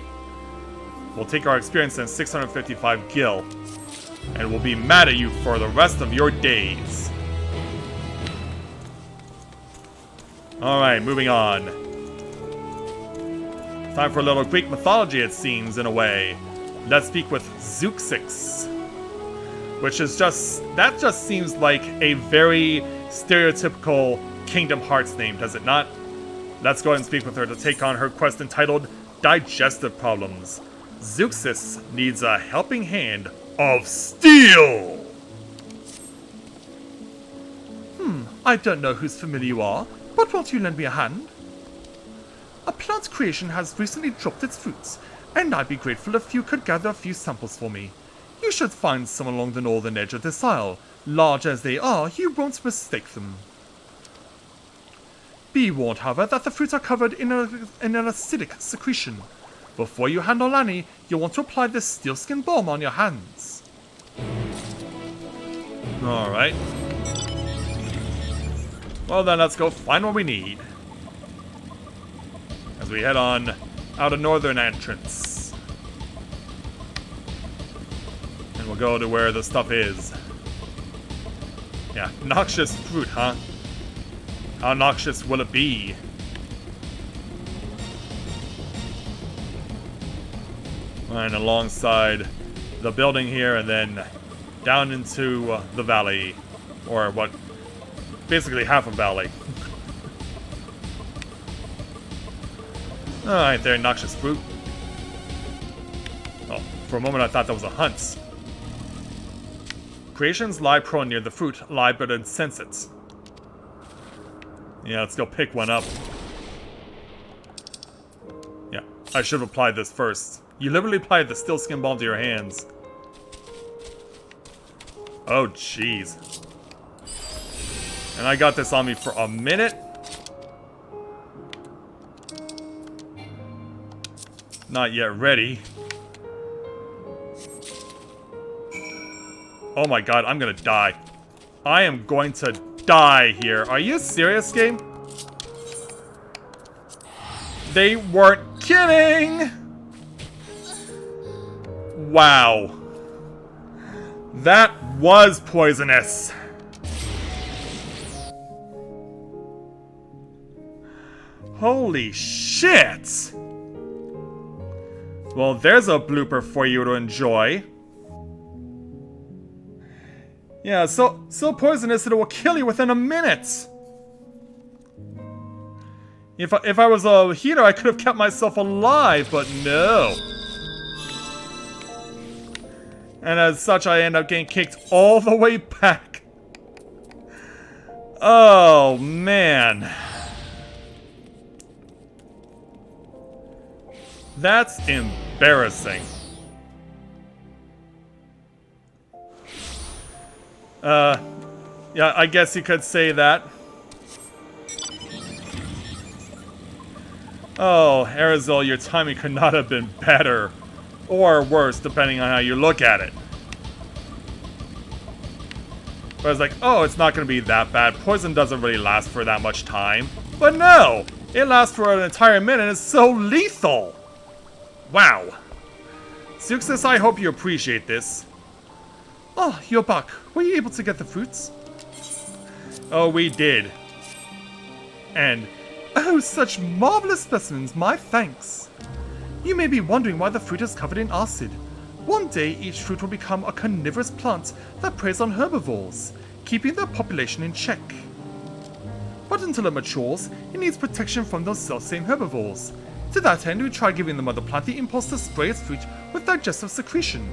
We'll take our experience in 655 gil. And we'll be mad at you for the rest of your days. Alright, moving on. Time for a little Greek mythology, it seems, in a way. Let's speak with Zeuxis. Which is that just seems like a very stereotypical Kingdom Hearts name, does it not? Let's go ahead and speak with her to take on her quest entitled Digestive Problems. Zeuxis needs a helping hand of steel! I don't know whose familiar you are, but won't you lend me a hand? A plant creation has recently dropped its fruits, and I'd be grateful if you could gather a few samples for me. You should find some along the northern edge of this isle. Large as they are, you won't mistake them. Be warned, however, that the fruits are covered in an acidic secretion. Before you handle any, you'll want to apply this steelskin balm on your hands. Alright. Well then, let's go find what we need. As we head on out a northern entrance. And we'll go to where the stuff is. Yeah, noxious fruit, huh? How noxious will it be? And alongside the building here, and then down into the valley. Or what? Basically half a valley. Alright there, noxious fruit. Oh, for a moment I thought that was a hunt. Creations lie prone near the fruit, lie but incense it. Yeah, let's go pick one up. Yeah, I should have applied this first. You liberally applied the steel skin balm to your hands. Oh, jeez. And I got this on me for a minute? Not yet ready. Oh my god, I'm gonna die. I am going to die here. Are you serious, game? They weren't kidding! Wow. That was poisonous. Holy shit! Well, there's a blooper for you to enjoy. Yeah, so poisonous it will kill you within a minute. If I was a healer, I could have kept myself alive, but no. And as such, I end up getting kicked all the way back. Oh, man. That's embarrassing. Yeah, I guess you could say that. Oh, Arizal, your timing could not have been better. Or worse, depending on how you look at it. But I was like, oh, it's not going to be that bad. Poison doesn't really last for that much time. But no! It lasts for an entire minute and it's so lethal! Wow. Zuxis, I hope you appreciate this. Oh, you're back. Were you able to get the fruits? Oh, we did. And, oh, such marvelous specimens, my thanks. You may be wondering why the fruit is covered in acid. One day, each fruit will become a carnivorous plant that preys on herbivores, keeping their population in check. But until it matures, it needs protection from those selfsame herbivores. To that end, we try giving the mother plant the impulse to spray its fruit with digestive secretion.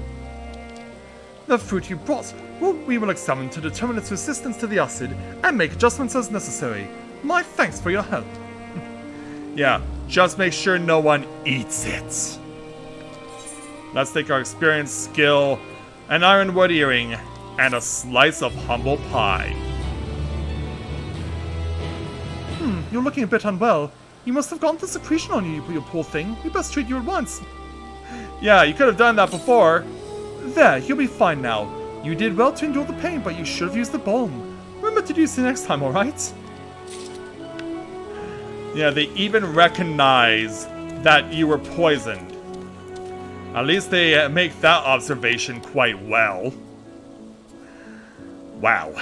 The fruit you brought, we will examine to determine its resistance to the acid and make adjustments as necessary. My thanks for your help. Yeah, just make sure no one eats it. Let's take our experience, skill, an ironwood earring, and a slice of humble pie. You're looking a bit unwell. You must have gotten the secretion on you, you poor thing. We best treat you at once. Yeah, you could have done that before. There, you'll be fine now. You did well to endure the pain, but you should have used the balm. Remember to do so next time, alright? Yeah, they even recognize that you were poisoned. At least they make that observation quite well. Wow.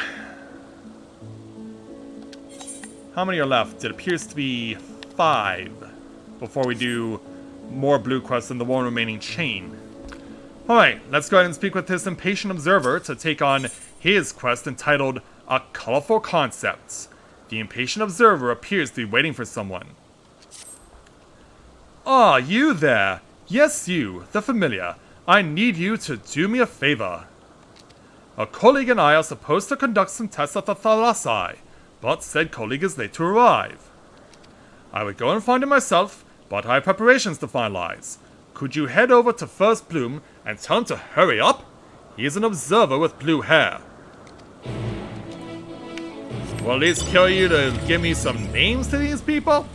How many are left? It appears to be 5 before we do more blue quests in the one remaining chain. Alright, let's go ahead and speak with this impatient observer to take on his quest entitled A Colorful Concept. The impatient observer appears to be waiting for someone. Ah, you there! Yes, you, the familiar. I need you to do me a favor. A colleague and I are supposed to conduct some tests at the Thalasai, but said colleague is late to arrive. I would go and find him myself, but I have preparations to finalize. Could you head over to First Bloom and tell him to hurry up? He is an observer with blue hair. Will at least kill you to give me some names to these people?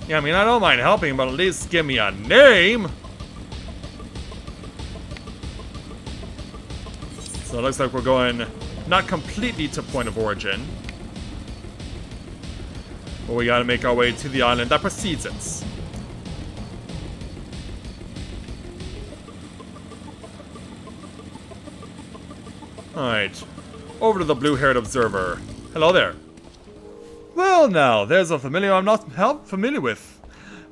Yeah, I mean, I don't mind helping, but at least give me a name! So it looks like we're going not completely to point of origin. But we gotta make our way to the island that precedes it. Alright, over to the blue-haired observer. Hello there. Well now, there's a familiar I'm not familiar with.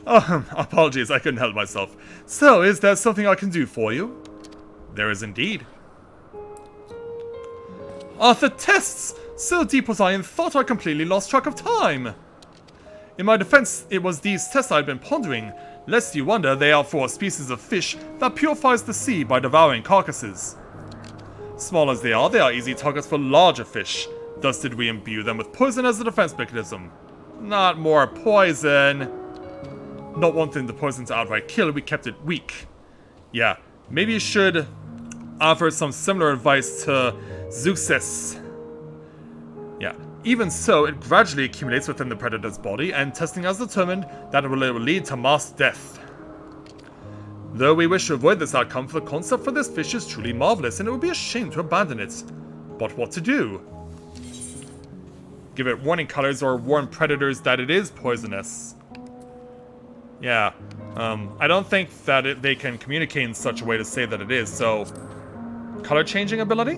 Apologies, I couldn't help myself. So, is there something I can do for you? There is indeed. The tests! So deep was I in thought I completely lost track of time. In my defense, it was these tests I'd been pondering. Lest you wonder, they are for a species of fish that purifies the sea by devouring carcasses. Small as they are easy targets for larger fish. Thus did we imbue them with poison as a defense mechanism. Not more poison. Not wanting the poison to outright kill, we kept it weak. Yeah, maybe you should offer some similar advice to Zuxis. Yeah, even so, it gradually accumulates within the predator's body, and testing has determined that it will lead to mass death. Though we wish to avoid this outcome, the concept for this fish is truly marvelous, and it would be a shame to abandon it. But what to do? Give it warning colors or warn predators that it is poisonous. Yeah. I don't think that they can communicate in such a way to say that it is, so... Color changing ability?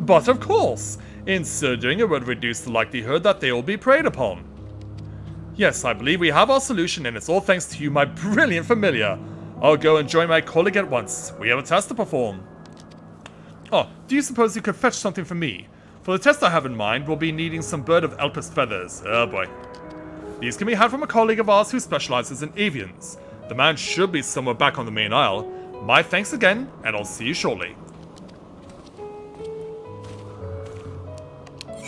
But of course! In so doing, it would reduce the likelihood that they will be preyed upon. Yes, I believe we have our solution, and it's all thanks to you, my brilliant familiar. I'll go and join my colleague at once. We have a test to perform. Oh, do you suppose you could fetch something for me? For the test I have in mind, we'll be needing some Bird of Elpis feathers. Oh boy. These can be had from a colleague of ours who specializes in avians. The man should be somewhere back on the main isle. My thanks again, and I'll see you shortly.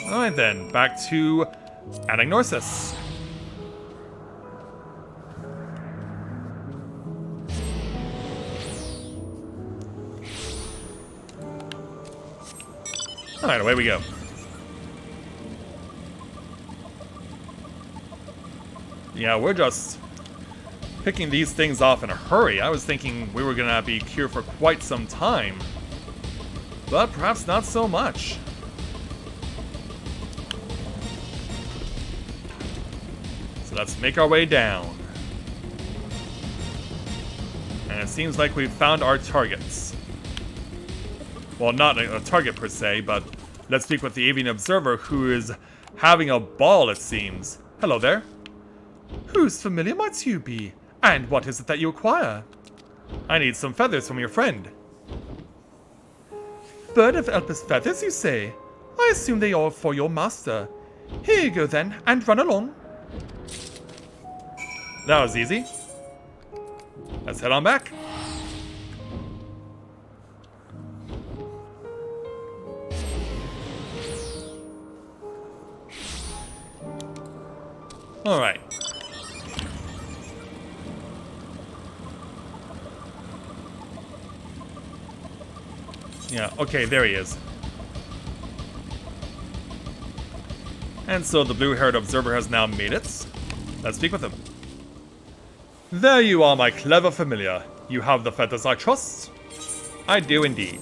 Alright then, back to Anagnosis. Alright, away we go. Yeah, we're just picking these things off in a hurry. I was thinking we were gonna be here for quite some time. But perhaps not so much. So let's make our way down. And it seems like we've found our targets. Well, not a target per se, but let's speak with the Avian Observer, who is having a ball, it seems. Hello there. Whose familiar might you be? And what is it that you acquire? I need some feathers from your friend. Bird of Elpis feathers, you say? I assume they are for your master. Here you go then, and run along. That was easy. Let's head on back. Alright. Yeah, okay, there he is. And so the blue-haired observer has now made it. Let's speak with him. There you are, my clever familiar. You have the feathers, I trust? I do indeed.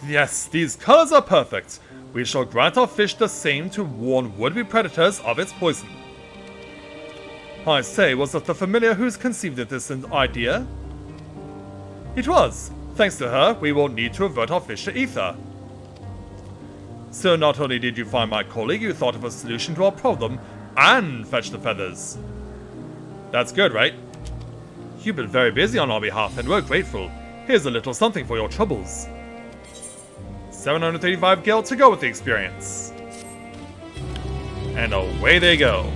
Yes, these colors are perfect. We shall grant our fish the same to warn would-be predators of its poison. I say, was it the familiar who's conceived this idea? It was. Thanks to her, we won't need to avert our fish to ether. So not only did you find my colleague, you thought of a solution to our problem, and fetched the feathers. That's good, right? You've been very busy on our behalf, and we're grateful. Here's a little something for your troubles. 735 gil to go with the experience. And away they go.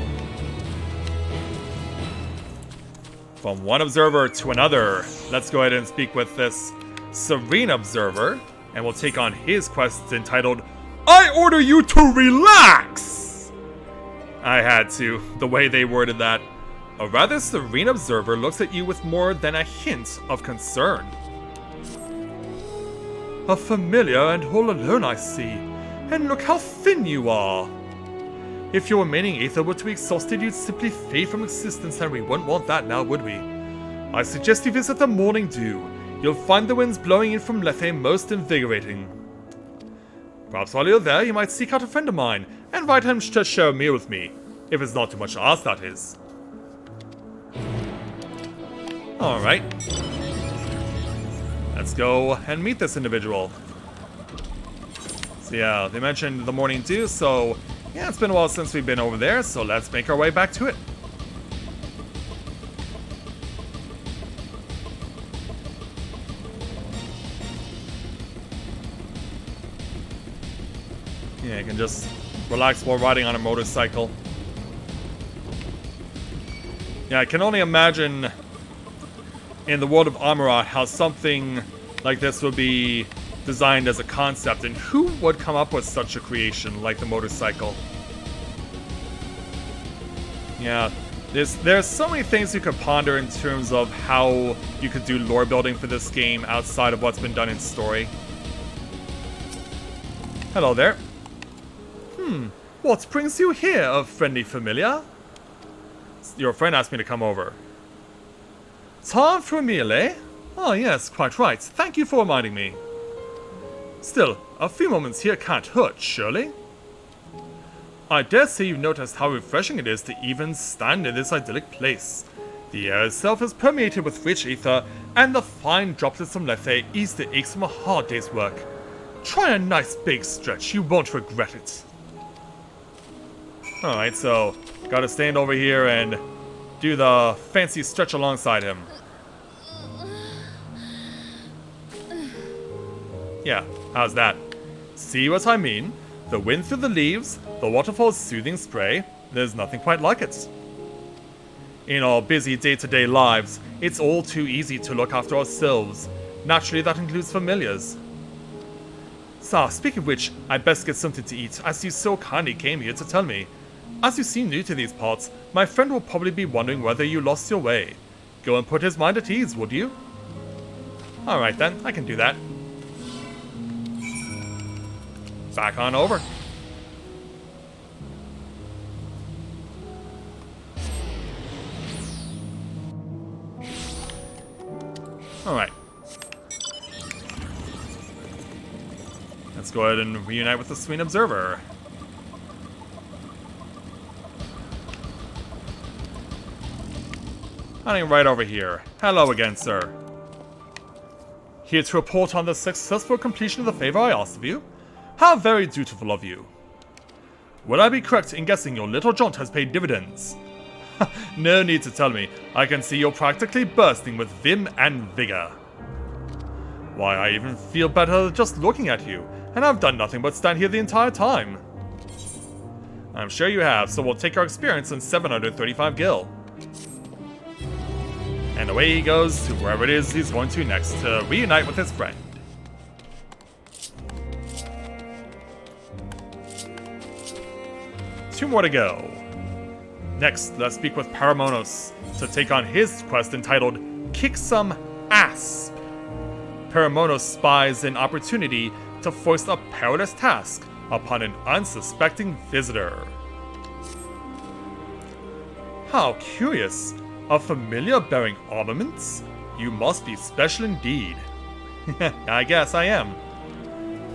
From one observer to another, let's go ahead and speak with this Serene Observer, and we'll take on his quest entitled, I order you to relax! I had to, the way they worded that. A rather serene observer looks at you with more than a hint of concern. A familiar and all alone, I see. And look how thin you are. If your remaining ether were to be exhausted, you'd simply fade from existence, and we wouldn't want that now, would we? I suggest you visit the Morning Dew. You'll find the winds blowing in from Lethe most invigorating. Perhaps while you're there, you might seek out a friend of mine, and invite him to share a meal with me. If it's not too much to ask, that is. Alright. Let's go and meet this individual. So yeah, they mentioned the Morning Dew, so yeah, it's been a while since we've been over there, so let's make our way back to it. Yeah, you can just relax while riding on a motorcycle. Yeah, I can only imagine in the world of Amarat how something like this would be designed as a concept, and who would come up with such a creation like the motorcycle? Yeah, there's so many things you could ponder in terms of how you could do lore building for this game outside of what's been done in story. Hello there. What brings you here, a friendly familiar? Your friend asked me to come over. Time for a meal, eh? Ah, yes, quite right. Thank you for reminding me. Still, a few moments here can't hurt, surely? I dare say you've noticed how refreshing it is to even stand in this idyllic place. The air itself is permeated with rich ether, and the fine droplets from Lethe ease the aches from a hard day's work. Try a nice big stretch, you won't regret it. Alright, so gotta stand over here and do the fancy stretch alongside him. Yeah, how's that? See what I mean? The wind through the leaves, the waterfall's soothing spray, there's nothing quite like it. In our busy day-to-day lives, it's all too easy to look after ourselves. Naturally, that includes familiars. So, speaking of which, I'd best get something to eat, as you so kindly came here to tell me. As you seem new to these parts, my friend will probably be wondering whether you lost your way. Go and put his mind at ease, would you? Alright then, I can do that. Back on over. Alright. Let's go ahead and reunite with the Avian Observer. Hunting right over here. Hello again, sir. Here to report on the successful completion of the favor I asked of you. How very dutiful of you. Would I be correct in guessing your little jaunt has paid dividends? No need to tell me. I can see you're practically bursting with vim and vigor. Why, I even feel better just looking at you, and I've done nothing but stand here the entire time. I'm sure you have, so we'll take our experience in 735 gil. And away he goes to wherever it is he's going to next to reunite with his friend. Two more to go. Next, let's speak with Paramonos to take on his quest entitled Kick Some Ass. Paramonos spies an opportunity to foist a perilous task upon an unsuspecting visitor. How curious! A familiar bearing armaments? You must be special indeed. I guess I am.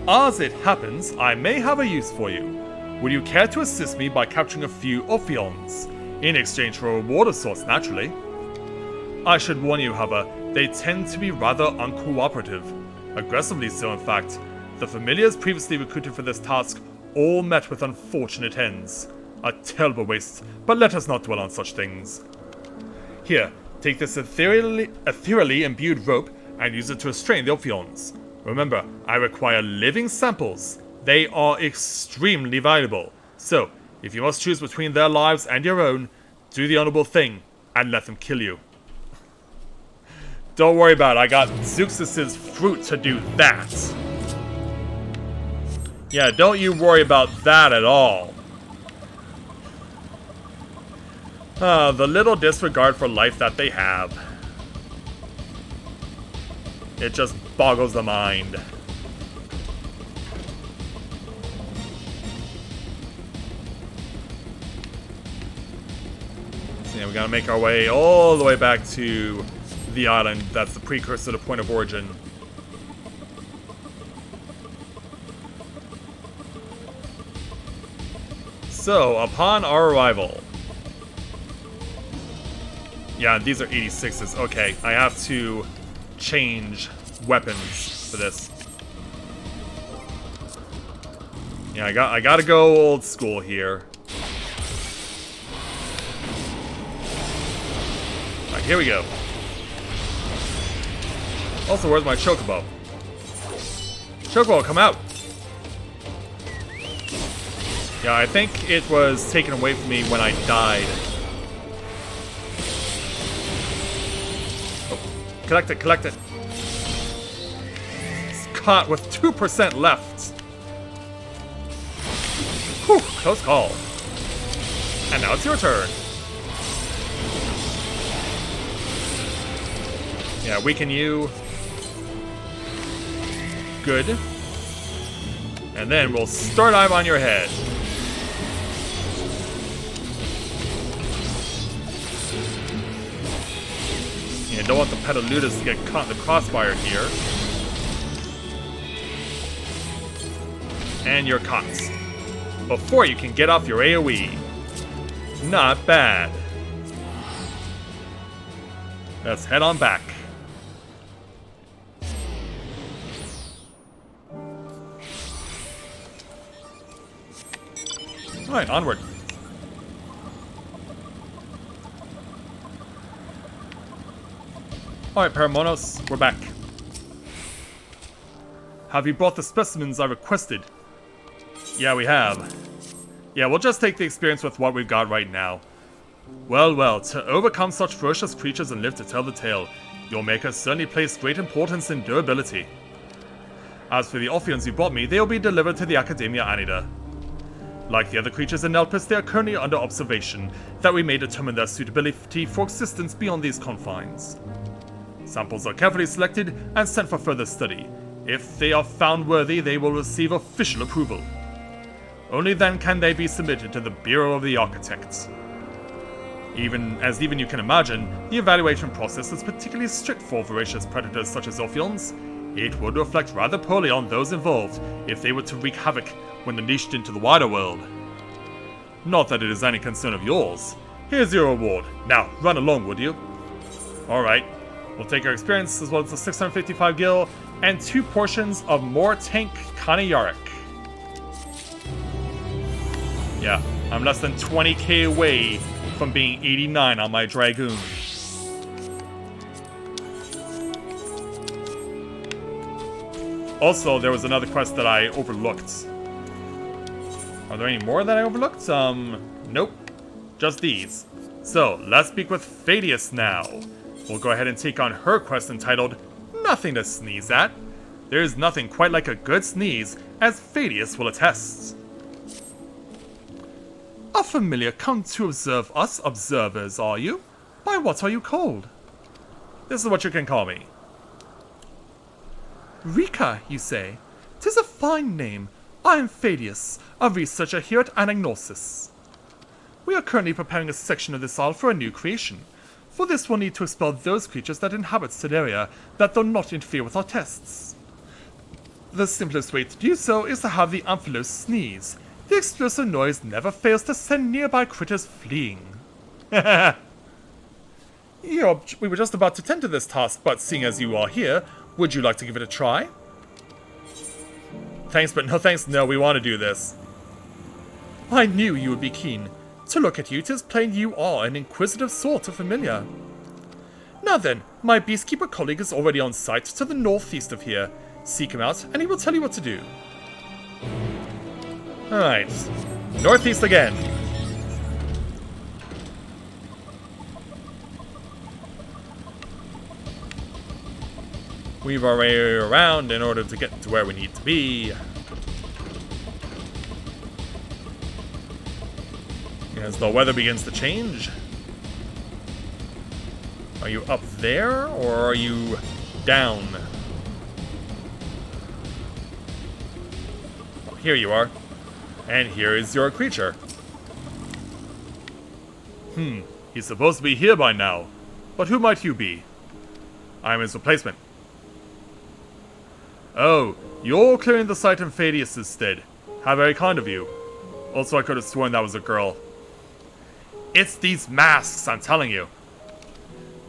As it happens, I may have a use for you. Would you care to assist me by capturing a few Ophions? In exchange for a reward of sorts, naturally. I should warn you, however, they tend to be rather uncooperative. Aggressively so, in fact. The familiars previously recruited for this task all met with unfortunate ends. A terrible waste, but let us not dwell on such things. Here, take this ethereally imbued rope and use it to restrain the Ophions. Remember, I require living samples. They are extremely valuable. So, if you must choose between their lives and your own, do the honorable thing and let them kill you. Don't worry about it, I got Zeuxis' fruit to do that. Yeah, don't you worry about that at all. The little disregard for life that they have. It just boggles the mind. So yeah, we gotta make our way all the way back to the island. That's the precursor to point of origin. So, upon our arrival... Yeah, these are 86s. Okay, I have to change weapons for this. Yeah, I gotta go old school here. Alright, here we go. Also, where's my Chocobo? Chocobo, come out! Yeah, I think it was taken away from me when I died. Oh, collect it, collect it. It's caught with 2% left. Whew, close call. And now it's your turn. Yeah, weaken you. Good. And then we'll start dive on your head. You don't want the Petaludas to get caught in the crossfire here. And you're caught. before you can get off your AoE. Not bad. Let's head on back. Alright, onward. Alright, Paramonos, we're back. Have you brought the specimens I requested? Yeah, we have. Yeah, we'll just take the experience with what we've got right now. Well, well, to overcome such ferocious creatures and live to tell the tale, your maker certainly placed great importance in durability. As for the Ophions you brought me, they will be delivered to the Academia Anida. Like the other creatures in Elpis, they are currently under observation, that we may determine their suitability for existence beyond these confines. Samples are carefully selected and sent for further study. If they are found worthy, they will receive official approval. Only then can they be submitted to the Bureau of the Architects. Even you can imagine, the evaluation process is particularly strict for voracious predators such as Ophions. It would reflect rather poorly on those involved if they were to wreak havoc when unleashed into the wider world. Not that it is any concern of yours. Here's your reward. Now, run along, would you? Alright. We'll take our experience as well as the 655 gil and 2 portions of more tank Kanayaric. Yeah, I'm less than 20k away from being 89 on my Dragoon. Also, there was another quest that I overlooked. Are there any more that I overlooked? Nope. Just these. So, let's speak with Thaddeus now. We'll go ahead and take on her quest entitled Nothing to Sneeze At. There's nothing quite like a good sneeze, as Thaddeus will attest. A familiar come to observe us observers, are you? By what are you called? This is what you can call me. Rika, you say? 'Tis a fine name. I am Thaddeus, a researcher here at Anagnosis. We are currently preparing a section of this isle for a new creation. For this we'll need to expel those creatures that inhabit said area that do not interfere with our tests. The simplest way to do so is to have the Amphilos sneeze. The explosive noise never fails to send nearby critters fleeing. We were just about to tend to this task, but seeing as you are here, would you like to give it a try? Thanks, but no thanks. No, we want to do this. I knew you would be keen. To look at you, 'tis plain you are an inquisitive sort of familiar. Now then, my beastkeeper colleague is already on site to the northeast of here. Seek him out, and he will tell you what to do. Alright. Northeast again. Weave our way around in order to get to where we need to be. As the weather begins to change. Are you up there, or are you down? Oh, here you are. And here is your creature. He's supposed to be here by now. But who might you be? I am his replacement. Oh, you're clearing the site in Thaddeus' stead. How very kind of you. Also, I could have sworn that was a girl. It's these masks, I'm telling you.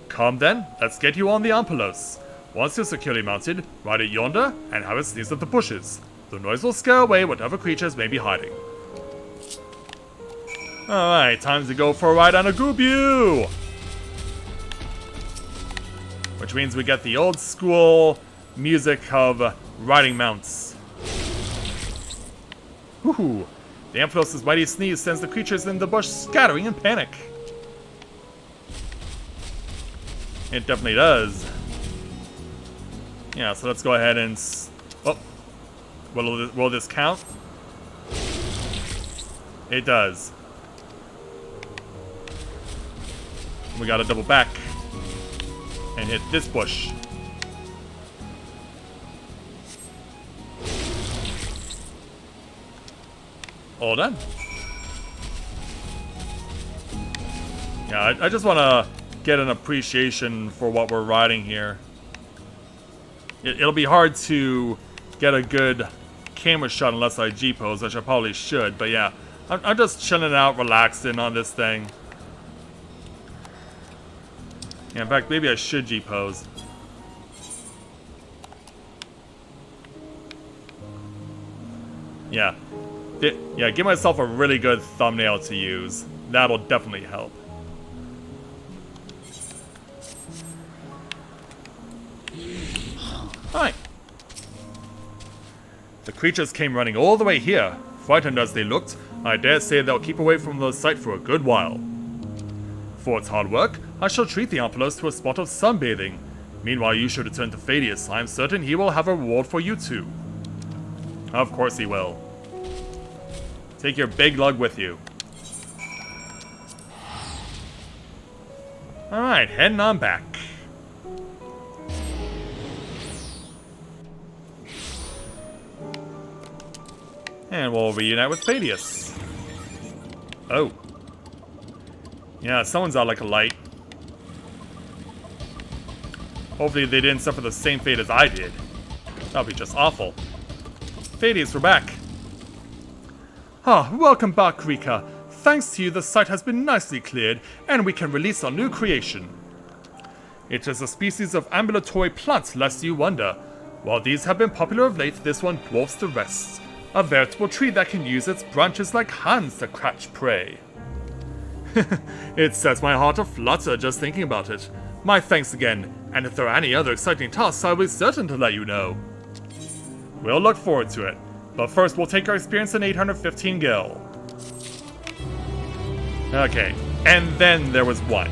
Come then, let's get you on the Amphilos. Once you're securely mounted, ride it yonder and have it sneeze at the bushes. The noise will scare away whatever creatures may be hiding. Alright, time to go for a ride on a Goobu! Which means we get the old school music of riding mounts. Woohoo! The Amphilos' mighty sneeze sends the creatures in the bush scattering in panic. It definitely does. Yeah, so let's go ahead and... Oh. Will this count? It does. We gotta double back. And hit this bush. All done. Yeah, I just want to get an appreciation for what we're riding here. It'll be hard to get a good camera shot unless I G-pose, which I probably should, but yeah. I'm just chilling out, relaxing on this thing. Yeah, in fact, maybe I should G-pose. Yeah. Yeah, give myself a really good thumbnail to use. That'll definitely help. Hi. The creatures came running all the way here. Frightened as they looked, I dare say they'll keep away from the site for a good while. For its hard work, I shall treat the Amphalos to a spot of sunbathing. Meanwhile, you should return to Thaddeus. I am certain he will have a reward for you too. Of course he will. Take your big lug with you. Alright, heading on back. And we'll reunite with Thaddeus. Oh. Yeah, someone's out like a light. Hopefully they didn't suffer the same fate as I did. That'll be just awful. Thaddeus, we're back. Ah, welcome back, Rika. Thanks to you, the site has been nicely cleared, and we can release our new creation. It is a species of ambulatory plant, lest you wonder. While these have been popular of late, this one dwarfs the rest. A veritable tree that can use its branches like hands to catch prey. It sets my heart aflutter just thinking about it. My thanks again, and if there are any other exciting tasks, I'll be certain to let you know. We'll look forward to it, but first we'll take our experience in 815 Gil. Okay, and then there was one.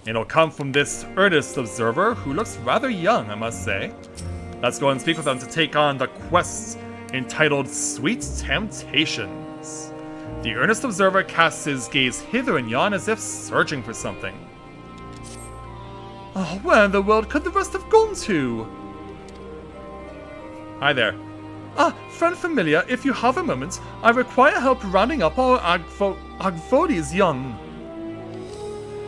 It'll come from this earnest observer who looks rather young, I must say. Let's go and speak with them to take on the quest entitled Sweet Temptations. The earnest observer casts his gaze hither and yon as if searching for something. Oh, where in the world could the rest have gone to? Hi there. Ah, friend familiar, if you have a moment, I require help rounding up our Agvodi's young.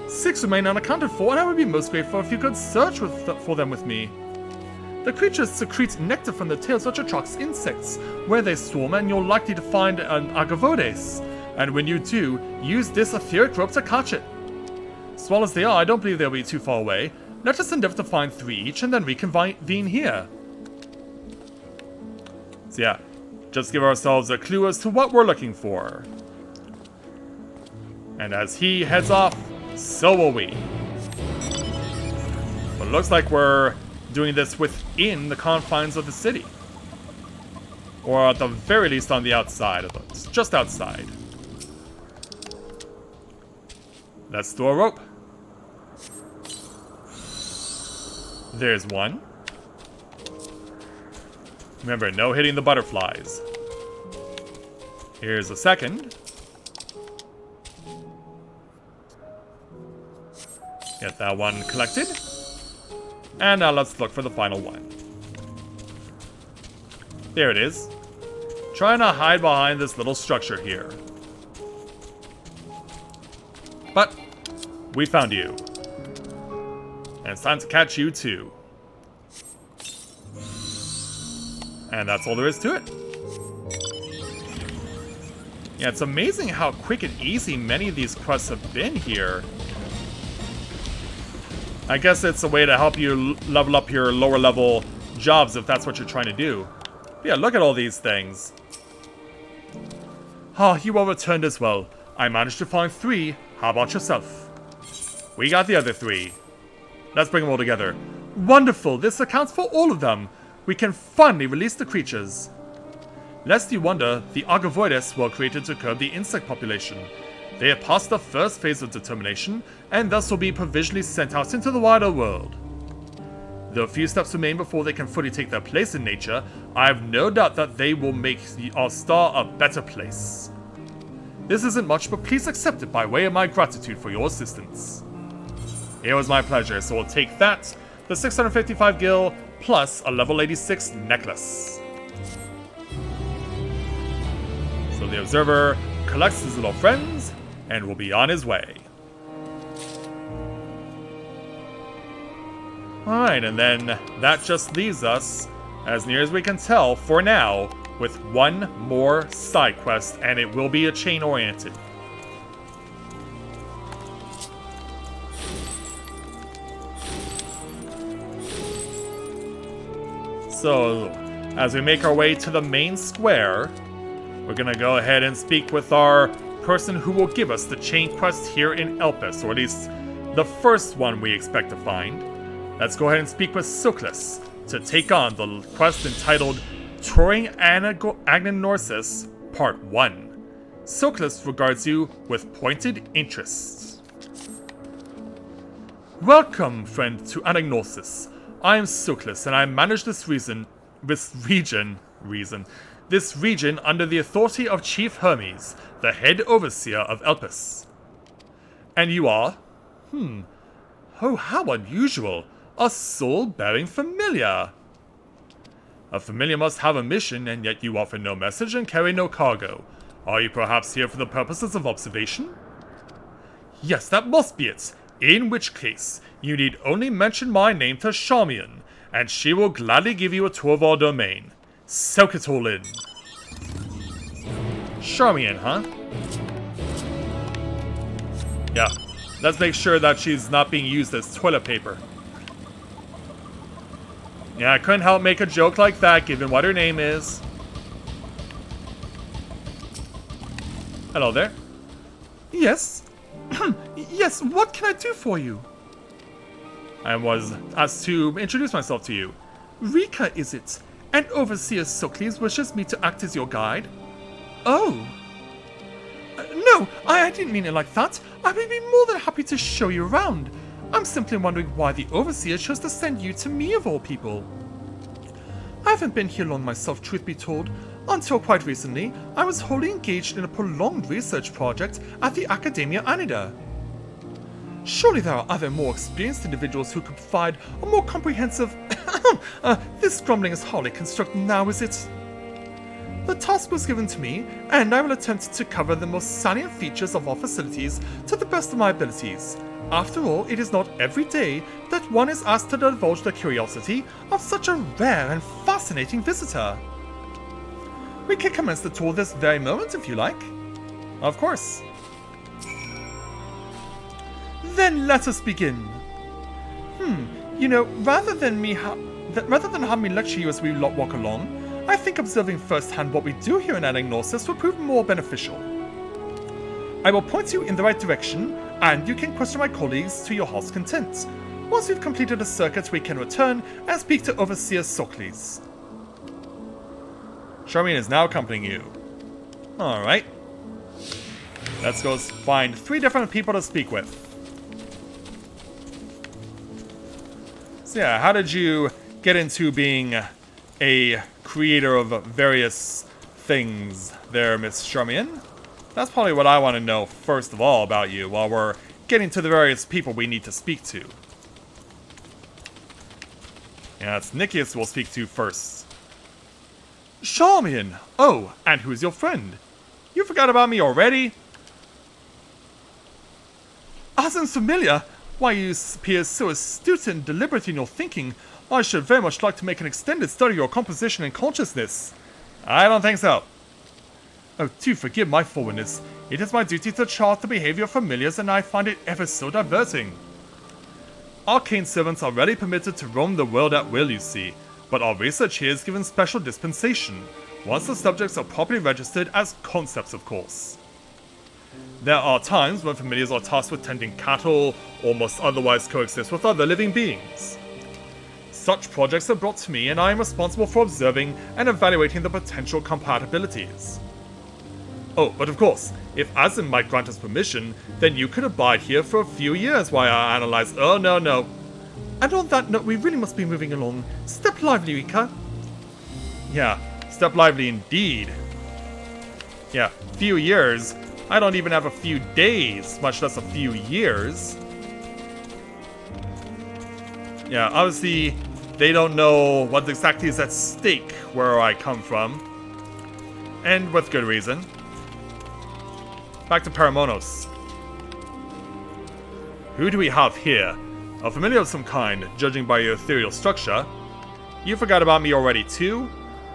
6 remain unaccounted for, and I would be most grateful if you could search for them with me. The creatures secrete nectar from their tails, which attracts insects. Where they swarm, and you're likely to find an Agavodes. And when you do, use this etheric rope to catch it. Small as they are, I don't believe they'll be too far away. Let us endeavor to find 3 each, and then reconvene here. So yeah, just give ourselves a clue as to what we're looking for. And as he heads off, so will we. But it looks like we're doing this within the confines of the city. Or at the very least on the outside of it. Just outside. Let's throw a rope. There's one. Remember, no hitting the butterflies. Here's a second. Get that one collected. And now let's look for the final one. There it is. Trying to hide behind this little structure here. But we found you. And it's time to catch you too. And that's all there is to it. Yeah, it's amazing how quick and easy many of these quests have been here. I guess it's a way to help you level up your lower level jobs if that's what you're trying to do. But yeah, look at all these things. Ah, you all returned as well. I managed to find 3. How about yourself? We got the other 3. Let's bring them all together. Wonderful, this accounts for all of them. We can finally release the creatures. Lest you wonder, the Agavoides were created to curb the insect population. They have passed the first phase of determination, and thus will be provisionally sent out into the wider world. Though a few steps remain before they can fully take their place in nature, I have no doubt that they will make our star a better place. This isn't much, but please accept it by way of my gratitude for your assistance. It was my pleasure, so we'll take that, the 655 gil, plus a level 86 necklace. So the observer collects his little friends, and will be on his way. Alright, and then that just leaves us as near as we can tell, for now, with one more side quest, and it will be a chain-oriented. So, as we make our way to the main square, we're gonna go ahead and speak with our person who will give us the chain quest here in Elpis, or at least the first one we expect to find. Let's go ahead and speak with Soclus to take on the quest entitled Touring Agnanorsis Part 1. Soclus regards you with pointed interest. Welcome, friend, to Agnanorsis. I am Soclus, and I manage this region under the authority of Chief Hermes, the head overseer of Elpis. And you are? Oh, how unusual. A soul-bearing familiar. A familiar must have a mission, and yet you offer no message and carry no cargo. Are you perhaps here for the purposes of observation? Yes, that must be it. In which case, you need only mention my name to Charmian, and she will gladly give you a tour of our domain. Soak it all in. Charmian, huh? Yeah, let's make sure that she's not being used as toilet paper. Yeah, I couldn't help make a joke like that, given what her name is. Hello there. Yes? Yes, what can I do for you? I was asked to introduce myself to you. Rika, is it? And Overseer Socles wishes me to act as your guide. Oh. No, I didn't mean it like that. I would be more than happy to show you around. I'm simply wondering why the Overseer chose to send you to me of all people. I haven't been here long myself, truth be told. Until quite recently, I was wholly engaged in a prolonged research project at the Academia Anida. Surely there are other more experienced individuals who could provide a more comprehensive... this grumbling is hardly constructed now, is it? The task was given to me, and I will attempt to cover the most salient features of our facilities to the best of my abilities. After all, it is not every day that one is asked to divulge the curiosity of such a rare and fascinating visitor. We can commence the tour this very moment if you like. Of course. Then let us begin. You know, rather than have me lecture you as we walk along, I think observing firsthand what we do here in Agnanorsis will prove more beneficial. I will point you in the right direction, and you can question my colleagues to your heart's content. Once we've completed a circuit, we can return and speak to Overseer Socles. Charmian is now accompanying you. Alright. Let's go find 3 different people to speak with. So yeah, how did you get into being a creator of various things there, Miss Charmian? That's probably what I want to know first of all about you, while we're getting to the various people we need to speak to. Yeah, it's Nicias we'll speak to first. Charmian! Oh, and who's your friend? You forgot about me already? As in familiar, why you appear so astute and deliberate in your thinking. I should very much like to make an extended study of your composition and consciousness. I don't think so. Oh, do forgive my forwardness. It is my duty to chart the behavior of familiars, and I find it ever so diverting. Arcane servants are rarely permitted to roam the world at will, you see, but our research here is given special dispensation, once the subjects are properly registered as concepts, of course. There are times when familiars are tasked with tending cattle, or must otherwise coexist with other living beings. Such projects are brought to me, and I am responsible for observing and evaluating the potential compatibilities. Oh, but of course, if Azim might grant us permission, then you could abide here for a few years while I analyze— Oh, no. And on that note, we really must be moving along. Step lively, Rika. Yeah, step lively indeed. Yeah, few years. I don't even have a few days, much less a few years. Yeah, obviously, they don't know what exactly is at stake where I come from. And with good reason. Back to Paramonos. Who do we have here? A familiar of some kind, judging by your ethereal structure. You forgot about me already too?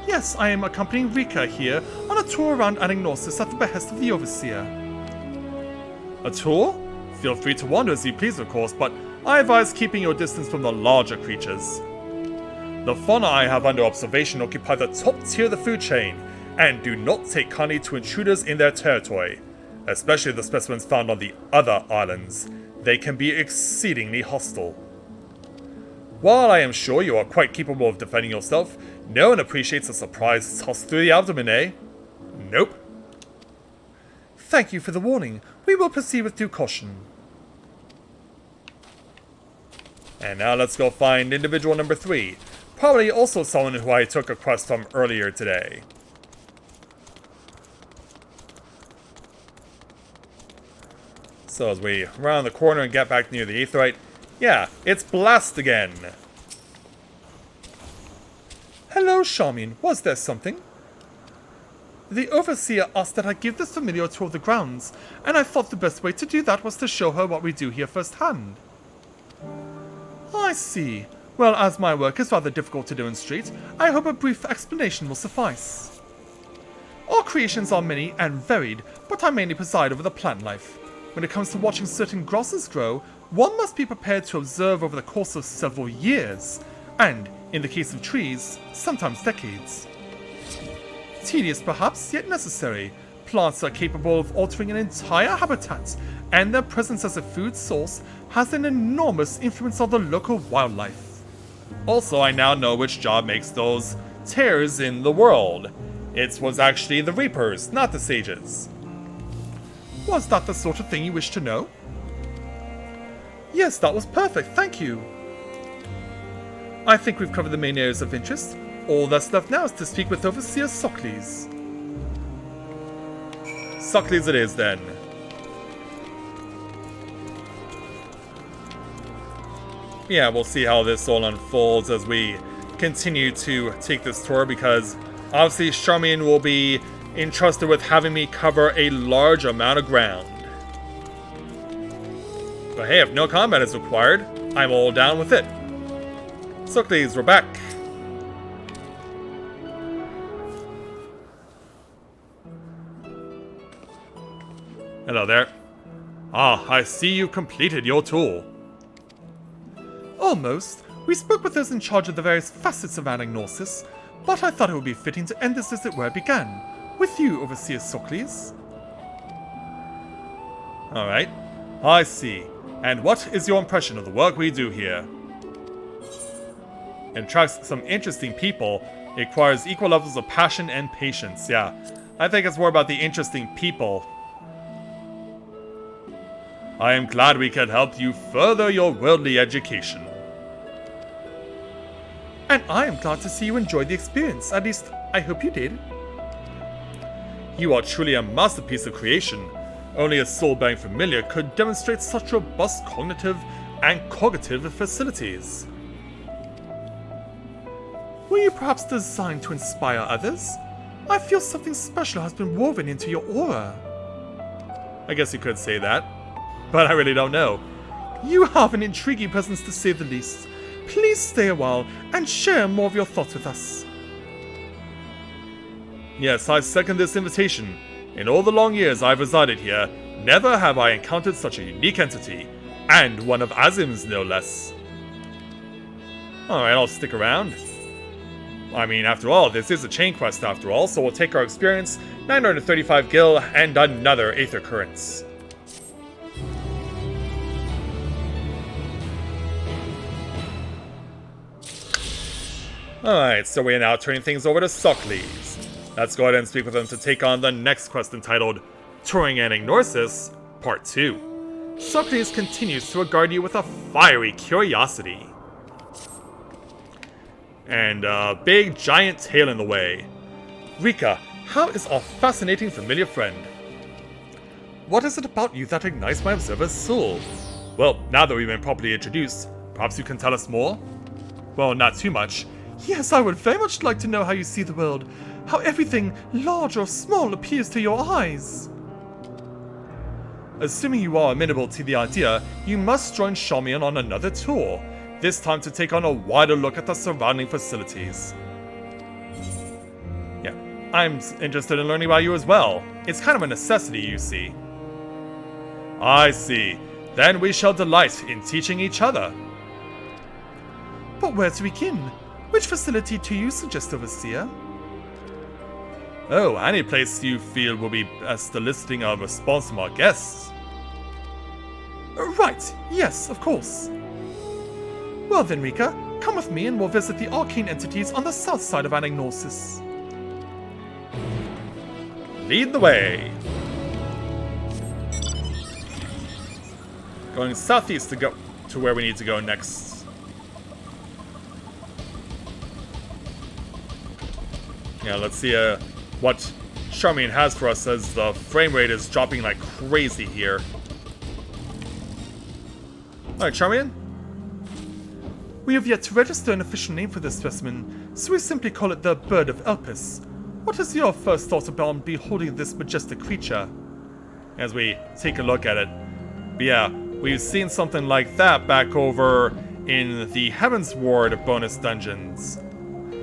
Yes, I am accompanying Rika here on a tour around Anagnosis at the behest of the Overseer. A tour? Feel free to wander as you please, of course, but I advise keeping your distance from the larger creatures. The fauna I have under observation occupy the top tier of the food chain, and do not take kindly to intruders in their territory, especially the specimens found on the other islands. They can be exceedingly hostile. While I am sure you are quite capable of defending yourself, no one appreciates a surprise toss through the abdomen, eh? Nope. Thank you for the warning. We will proceed with due caution. And now let's go find individual number 3. Probably also someone who I took a quest from earlier today. So as we round the corner and get back near the Aetheryte, yeah, it's Blast again. Hello, Charmian. Was there something? The Overseer asked that I give this familiar a tour of the grounds, and I thought the best way to do that was to show her what we do here firsthand. I see. Well, as my work is rather difficult to demonstrate, I hope a brief explanation will suffice. Our creations are many and varied, but I mainly preside over the plant life. When it comes to watching certain grasses grow, one must be prepared to observe over the course of several years, and, in the case of trees, sometimes decades. Tedious perhaps, yet necessary. Plants are capable of altering an entire habitat, and their presence as a food source has an enormous influence on the local wildlife. Also, I now know which job makes those tears in the world. It was actually the Reapers, not the Sages. Was that the sort of thing you wished to know? Yes, that was perfect, thank you. I think we've covered the main areas of interest. All that's left now is to speak with Overseer Sockles. Sockles it is, then. Yeah, we'll see how this all unfolds as we continue to take this tour, because obviously Charmian will be entrusted with having me cover a large amount of ground. But hey, if no combat is required, I'm all down with it. Sockles, we're back. Hello there. Ah, I see you completed your tour. Almost. We spoke with those in charge of the various facets of Anagnosis, but I thought it would be fitting to end this as it were it began. With you, Overseer Sockles. Alright, I see. And what is your impression of the work we do here? It attracts some interesting people. It requires equal levels of passion and patience. Yeah, I think it's more about the interesting people. I am glad we could help you further your worldly education. And I am glad to see you enjoyed the experience. At least, I hope you did. You are truly a masterpiece of creation. Only a soul-bearing familiar could demonstrate such robust cognitive and cognitive facilities. Were you perhaps designed to inspire others? I feel something special has been woven into your aura. I guess you could say that, but I really don't know. You have an intriguing presence to say the least. Please stay a while and share more of your thoughts with us. Yes, I second this invitation. In all the long years I've resided here, never have I encountered such a unique entity, and one of Azim's no less. Alright, I'll stick around. I mean, after all, this is a chain quest after all, so we'll take our experience, 935 gil, and another Aether Currents. Alright, so we are now turning things over to Sockles. Let's go ahead and speak with him to take on the next quest entitled Touring Anagnosis, Part 2. Sockles continues to regard you with a fiery curiosity. And a big giant tail in the way. Rika, how is our fascinating familiar friend? What is it about you that ignites my observer's soul? Well, now that we've been properly introduced, perhaps you can tell us more? Well, not too much. Yes, I would very much like to know how you see the world. How everything, large or small, appears to your eyes. Assuming you are amenable to the idea, you must join Charmian on another tour. this time to take on a wider look at the surrounding facilities. Yeah, I'm interested in learning about you as well. It's kind of a necessity, you see. I see. Then we shall delight in teaching each other. But where to begin? Which facility do you suggest, Overseer? Oh, any place you feel will be best eliciting a response from our guests. Right, yes, of course. Well then, Rika, come with me and we'll visit the arcane entities on the south side of Anagnosis. Lead the way. Going southeast to go to where we need to go next. Yeah, let's see what Charmian has for us, as the frame rate is dropping like crazy here. Alright, Charmian? We have yet to register an official name for this specimen, so we simply call it the Bird of Elpis. What is your first thought about beholding this majestic creature? As we take a look at it. But yeah, we've seen something like that back over in the Heavensward bonus dungeons.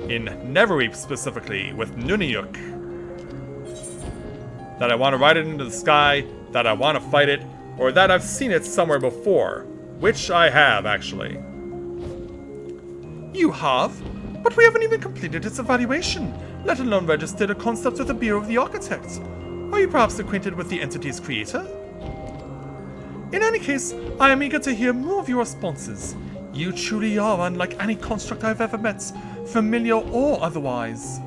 In Neverreap specifically, with Nunayuk. That I want to ride it into the sky, that I want to fight it, or that I've seen it somewhere before. Which I have, actually. You have? But we haven't even completed its evaluation, let alone registered a concept with the Bureau of the Architect. Are you perhaps acquainted with the entity's creator? In any case, I am eager to hear more of your responses. You truly are unlike any construct I've ever met, familiar or otherwise.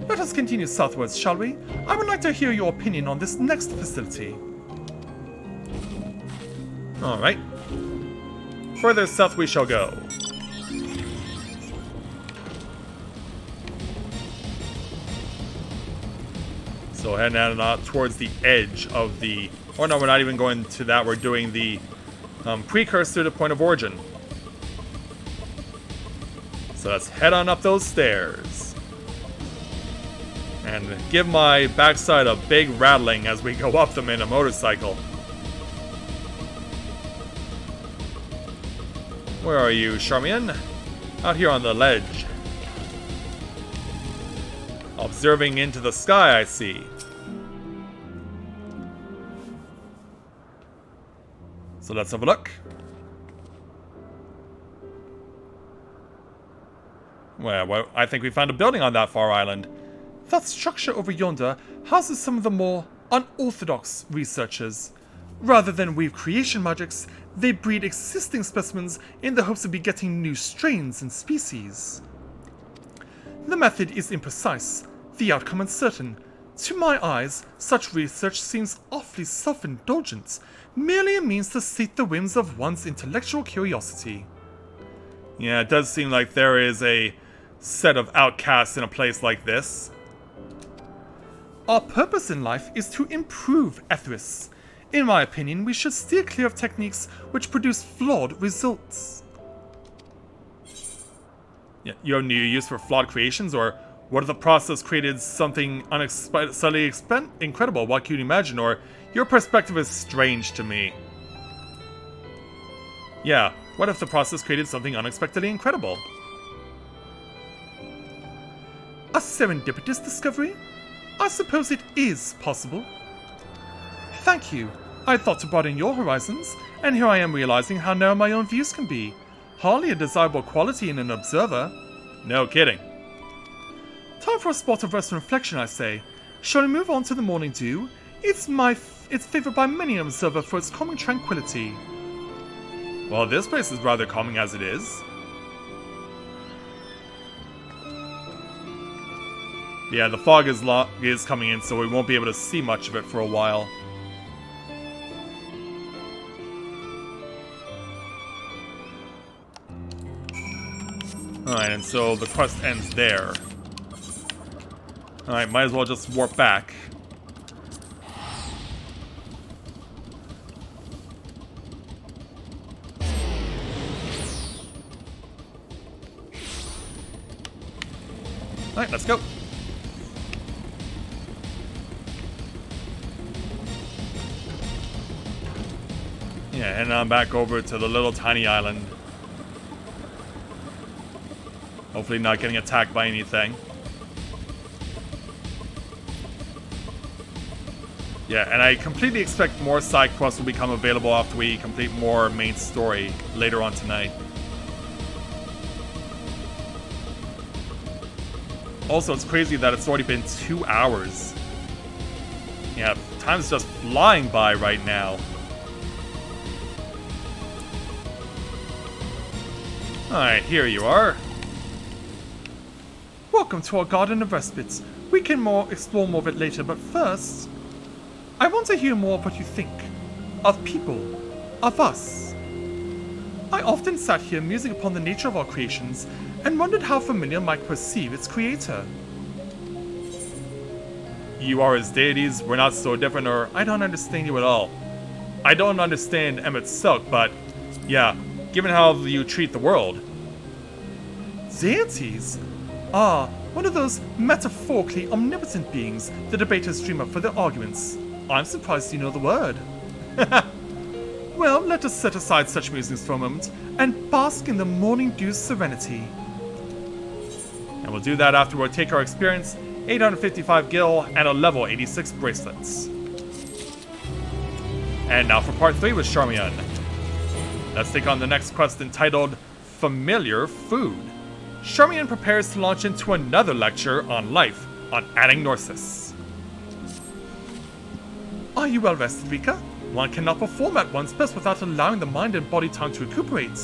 Let us continue southwards, shall we? I would like to hear your opinion on this next facility. Alright. Further south we shall go. So heading out towards the edge of the... Oh no, we're not even going to that. We're doing the precursor to point of origin. So let's head on up those stairs. And give my backside a big rattling as we go up them in a motorcycle. Where are you, Charmian? Out here on the ledge. Observing into the sky, I see. So let's have a look. Well, I think we found a building on that far island. That structure over yonder houses some of the more unorthodox researchers. Rather than weave creation magics, they breed existing specimens in the hopes of begetting new strains and species. The method is imprecise, the outcome uncertain. To my eyes, such research seems awfully self-indulgent, merely a means to sate the whims of one's intellectual curiosity. Yeah, it does seem like there is a set of outcasts in a place like this. Our purpose in life is to improve Ethris. In my opinion, we should steer clear of techniques which produce flawed results. Yeah, you have new use for flawed creations, or what if the process created something unexpectedly incredible? What can you imagine? Or your perspective is strange to me. Yeah, what if the process created something unexpectedly incredible? A serendipitous discovery? I suppose it is possible. Thank you. I thought to broaden your horizons, and here I am realizing how narrow my own views can be. Hardly a desirable quality in an observer. No kidding. Time for a spot of rest and reflection, I say. Shall we move on to the morning dew? It's favored by many an observer for its calming tranquility. Well, this place is rather calming as it is. Yeah, the fog is coming in, so we won't be able to see much of it for a while. Alright, and so the quest ends there. Alright, might as well just warp back. Alright, let's go. Yeah, heading on back over to the little tiny island. Hopefully not getting attacked by anything. Yeah, and I completely expect more side quests will become available after we complete more main story later on tonight. Also, it's crazy that it's already been 2 hours. Yeah, time's just flying by right now. Alright, here you are. Welcome to our Garden of Respite. We can explore more of it later, but first, I want to hear more of what you think. Of people. Of us. I often sat here musing upon the nature of our creations and wondered how familiar might perceive its creator. You are as deities, we're not so different, or I don't understand you at all. I don't understand Emmett Silk, but yeah, given how you treat the world. Deities? Ah, one of those metaphorically omnipotent beings the debaters dream up for their arguments. I'm surprised you know the word. Well, let us set aside such musings for a moment and bask in the morning dew's serenity. And we'll do that after we'll take our experience, 855 gil, and a level 86 bracelets. And now for part 3 with Charmian. Let's take on the next quest entitled Familiar Food. Charmian prepares to launch into another lecture on life on Anagnosis. Are you well rested, Rika? One cannot perform at one's best without allowing the mind and body time to recuperate.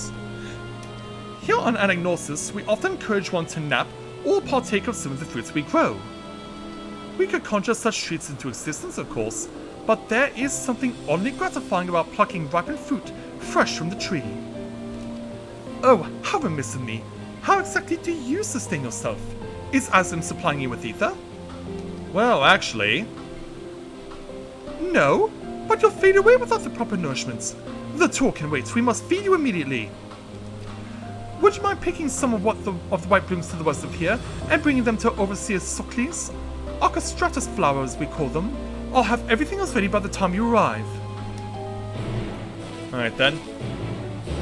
Here on Anagnosis, we often encourage one to nap or partake of some of the fruits we grow. We could conjure such treats into existence, of course, but there is something oddly gratifying about plucking ripened fruit fresh from the tree. Oh, how remiss of me. How exactly do you sustain yourself? Is Azim supplying you with ether? Well, actually... No, but you'll fade away without the proper nourishment. The tour can wait, we must feed you immediately. Would you mind picking some of the white blooms to the west of here and bringing them to Overseer Socles? Archostratus flowers, we call them. I'll have everything else ready by the time you arrive. Alright then.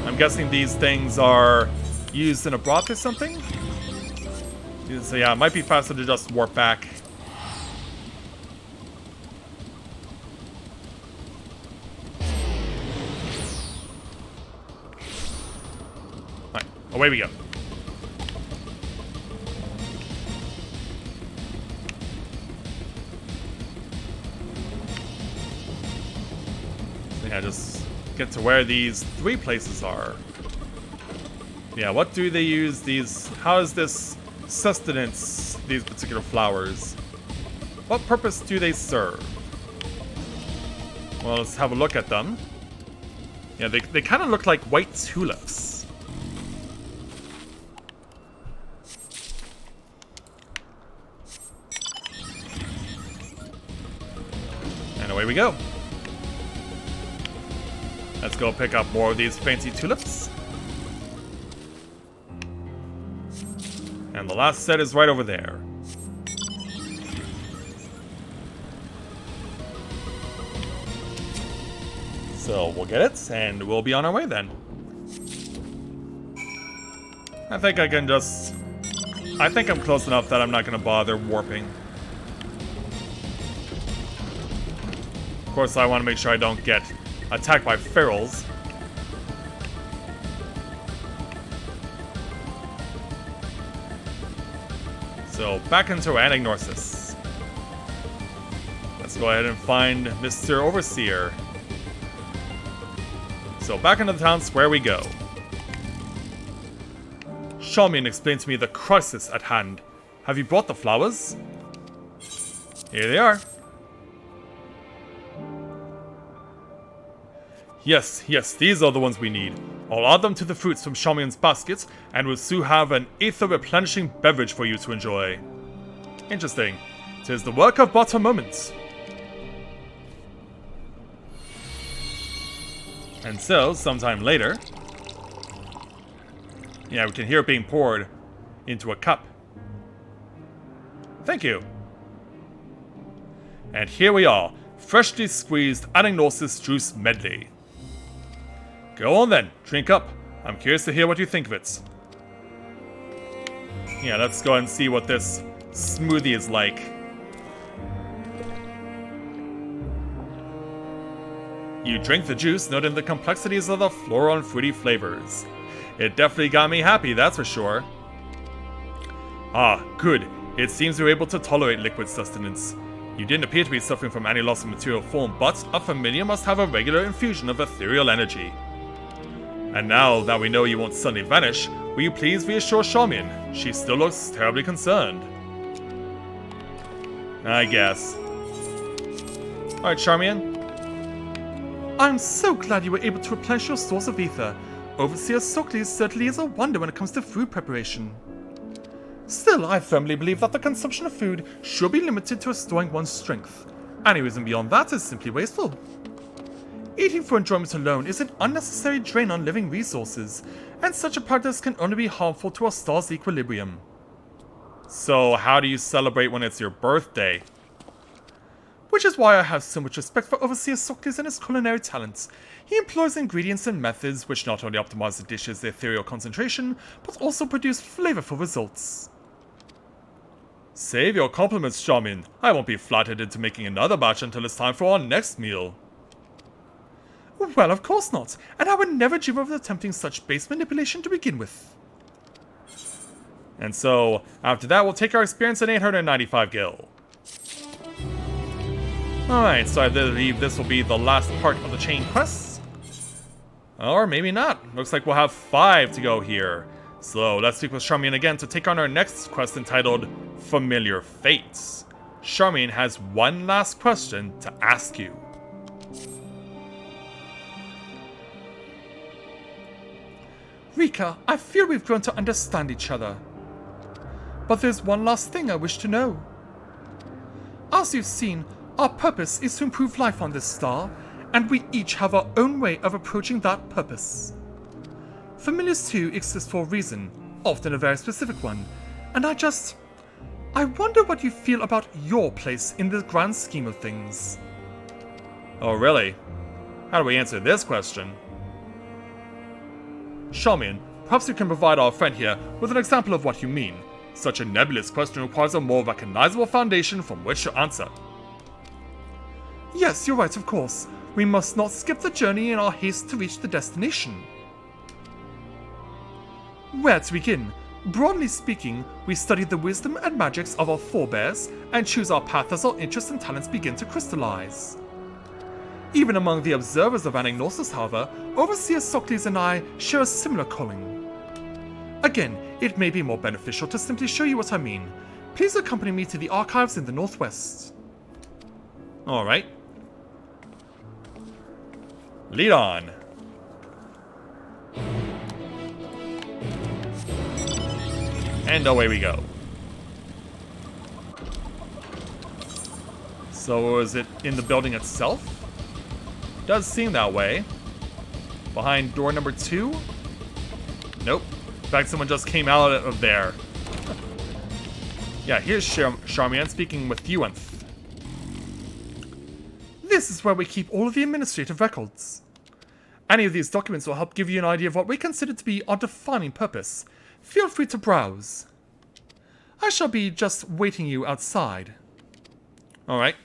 I'm guessing these things are used in a broth or something? So yeah, it might be faster to just warp back. Alright, away we go. So yeah, just get to where these 3 places are. Yeah, what do they use these... How is this sustenance, these particular flowers? What purpose do they serve? Well, let's have a look at them. Yeah, they kind of look like white tulips. And away we go. Let's go pick up more of these fancy tulips. And the last set is right over there. So we'll get it, and we'll be on our way then. I think I can just... I think I'm close enough that I'm not going to bother warping. Of course, I want to make sure I don't get attacked by ferals. So, back into Anagnosis. Let's go ahead and find Mr. Overseer. So, back into the town square we go. Charmian explained to me the crisis at hand. Have you brought the flowers? Here they are. Yes, these are the ones we need. I'll add them to the fruits from Charmian's basket, and we'll soon have an ether-replenishing beverage for you to enjoy. Interesting. 'Tis the work of but a moment. And so, sometime later... Yeah, we can hear it being poured into a cup. Thank you. And here we are, freshly squeezed Anagnosis juice medley. Go on then, drink up. I'm curious to hear what you think of it. Yeah, let's go and see what this smoothie is like. You drink the juice, noting the complexities of the floral and fruity flavors. It definitely got me happy, that's for sure. Ah, good. It seems you're able to tolerate liquid sustenance. You didn't appear to be suffering from any loss of material form, but a familiar must have a regular infusion of ethereal energy. And now that we know you won't suddenly vanish, will you please reassure Charmian? She still looks terribly concerned. I guess. Alright, Charmian. I'm so glad you were able to replenish your source of ether. Overseer Socles certainly is a wonder when it comes to food preparation. Still, I firmly believe that the consumption of food should be limited to restoring one's strength. Any reason beyond that is simply wasteful. Eating for enjoyment alone is an unnecessary drain on living resources, and such a practice can only be harmful to our star's equilibrium. So how do you celebrate when it's your birthday? Which is why I have so much respect for Overseer Socles and his culinary talents. He employs ingredients and methods which not only optimize the dish's ethereal concentration, but also produce flavorful results. Save your compliments, Charmian. I won't be flattered into making another batch until it's time for our next meal. Well, of course not, and I would never dream of attempting such base manipulation to begin with. And so, after that, we'll take our experience in 895 gil. Alright, so I believe this will be the last part of the chain quests. Or maybe not. Looks like we'll have 5 to go here. So let's speak with Charmian again to take on our next quest entitled Familiar Fates. Charmian has one last question to ask you. Rika, I feel we've grown to understand each other. But there's one last thing I wish to know. As you've seen, our purpose is to improve life on this star, and we each have our own way of approaching that purpose. Familiars too exist for a reason, often a very specific one, and I wonder what you feel about your place in the grand scheme of things. Oh really? How do we answer this question? Charmian, perhaps you can provide our friend here with an example of what you mean. Such a nebulous question requires a more recognizable foundation from which to answer. Yes, you're right, of course. We must not skip the journey in our haste to reach the destination. Where to begin? Broadly speaking, we study the wisdom and magics of our forebears and choose our path as our interests and talents begin to crystallize. Even among the observers of Anagnosis, however, Overseer Socles and I share a similar calling. Again, it may be more beneficial to simply show you what I mean. Please accompany me to the archives in the northwest. Alright. Lead on. And away we go. So is it in the building itself? Does seem that way. Behind door number 2? Nope. In fact, someone just came out of there. Yeah, here's Charmian speaking with Yuanth. This is where we keep all of the administrative records. Any of these documents will help give you an idea of what we consider to be our defining purpose. Feel free to browse. I shall be just waiting you outside. Alright.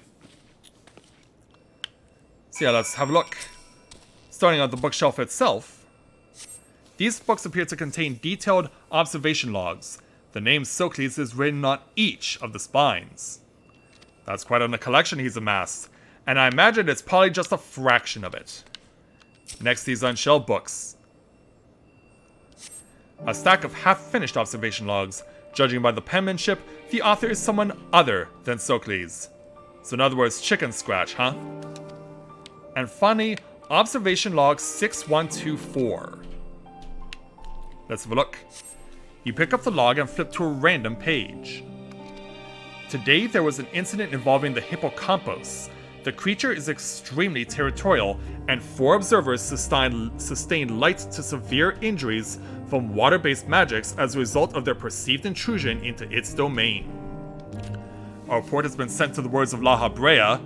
So yeah, let's have a look. Starting at the bookshelf itself. These books appear to contain detailed observation logs. The name Socles is written on each of the spines. That's quite a collection he's amassed, and I imagine it's probably just a fraction of it. Next, these unshelled books. A stack of half-finished observation logs. Judging by the penmanship, the author is someone other than Socles. So in other words, chicken scratch, huh? And finally, observation log 6124. Let's have a look. You pick up the log and flip to a random page. Today there was an incident involving the hippocampus. The creature is extremely territorial, and 4 observers sustained light to severe injuries from water-based magics as a result of their perceived intrusion into its domain. A report has been sent to the Words of La Habrea,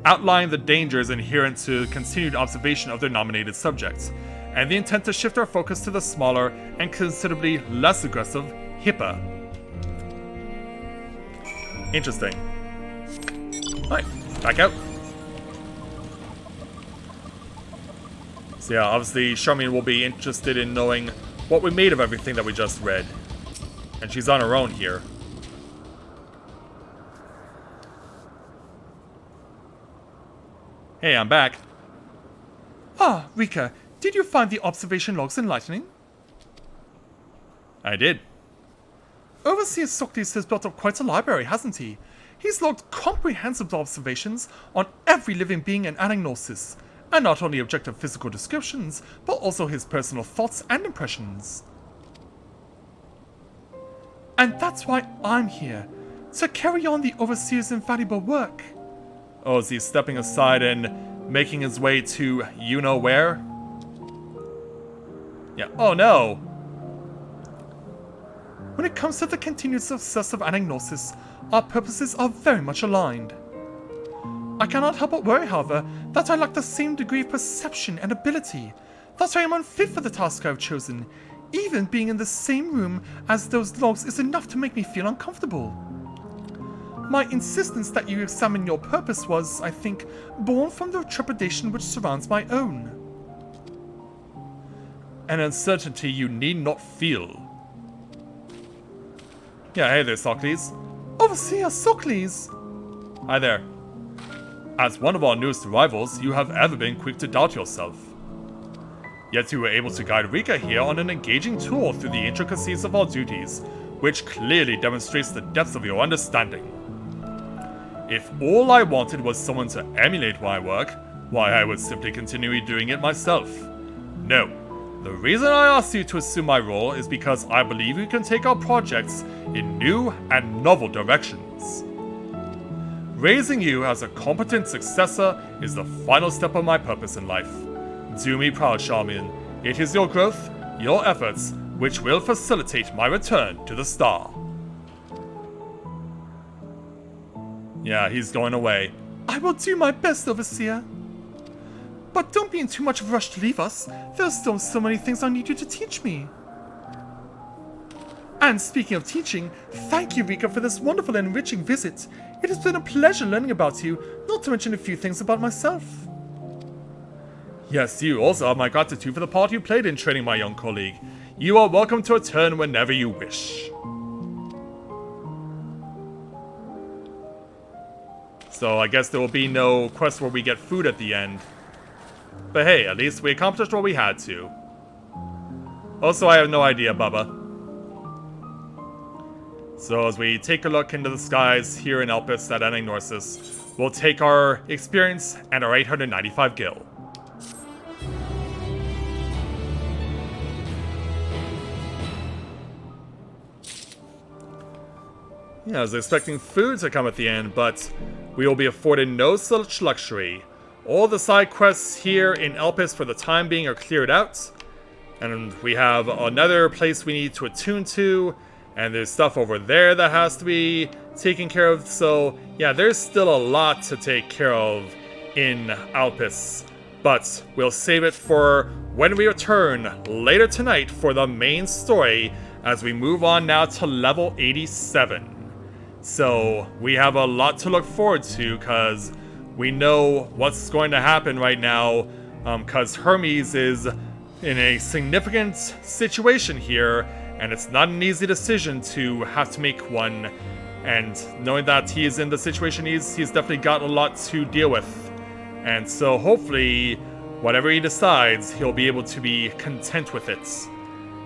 outlining the dangers inherent to continued observation of their nominated subjects, and the intent to shift our focus to the smaller and considerably less aggressive Hippa. Interesting. Alright, back out. So yeah, obviously Charmian will be interested in knowing what we made of everything that we just read. And she's on her own here. Hey, I'm back. Ah, Rika, did you find the observation logs enlightening? I did. Overseer Socrates has built up quite a library, hasn't he? He's logged comprehensive observations on every living being in Anagnosis, and not only objective physical descriptions, but also his personal thoughts and impressions. And that's why I'm here, to carry on the Overseer's invaluable work. Oh, is he stepping aside and making his way to you-know-where? Yeah, oh no! When it comes to the continued success of Anagnosis, our purposes are very much aligned. I cannot help but worry, however, that I lack the same degree of perception and ability, that I am unfit for the task I have chosen. Even being in the same room as those logs is enough to make me feel uncomfortable. My insistence that you examine your purpose was, I think, born from the trepidation which surrounds my own. An uncertainty you need not feel. Yeah, hey there, Socrates. Overseer Socrates! Hi there. As one of our newest arrivals, you have ever been quick to doubt yourself. Yet you were able to guide Rika here on an engaging tour through the intricacies of our duties, which clearly demonstrates the depths of your understanding. If all I wanted was someone to emulate my work, why I would simply continue doing it myself. No. The reason I asked you to assume my role is because I believe you can take our projects in new and novel directions. Raising you as a competent successor is the final step of my purpose in life. Do me proud, Charmian. It is your growth, your efforts, which will facilitate my return to the star. Yeah, he's going away. I will do my best, Overseer. But don't be in too much of a rush to leave us. There's still so many things I need you to teach me. And speaking of teaching, thank you, Rika, for this wonderful and enriching visit. It has been a pleasure learning about you, not to mention a few things about myself. Yes, you also have my gratitude for the part you played in training my young colleague. You are welcome to return whenever you wish. So I guess there will be no quest where we get food at the end. But hey, at least we accomplished what we had to. Also, I have no idea, Bubba. So as we take a look into the skies here in Elpis at Anagnosis, we'll take our experience and our 895 gil. Yeah, I was expecting food to come at the end, but we will be afforded no such luxury. All the side quests here in Elpis for the time being are cleared out. And we have another place we need to attune to. And there's stuff over there that has to be taken care of. So yeah, there's still a lot to take care of in Elpis. But we'll save it for when we return later tonight for the main story as we move on now to level 87. So we have a lot to look forward to because we know what's going to happen right now because Hermes is in a significant situation here and it's not an easy decision to have to make one. And knowing that he is in the situation he's definitely got a lot to deal with. And so hopefully whatever he decides, he'll be able to be content with it.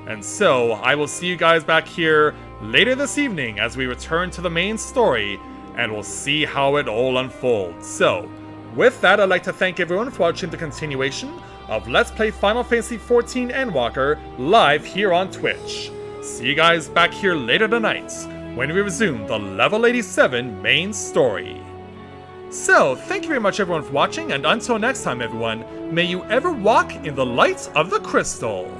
And so I will see you guys back here later this evening as we return to the main story and we'll see how it all unfolds. So with that, I'd like to thank everyone for watching the continuation of Let's Play Final Fantasy XIV Endwalker live here on Twitch. See you guys back here later tonight when we resume the level 87 main story. So, thank you very much everyone for watching, and until next time everyone, may you ever walk in the light of the crystal.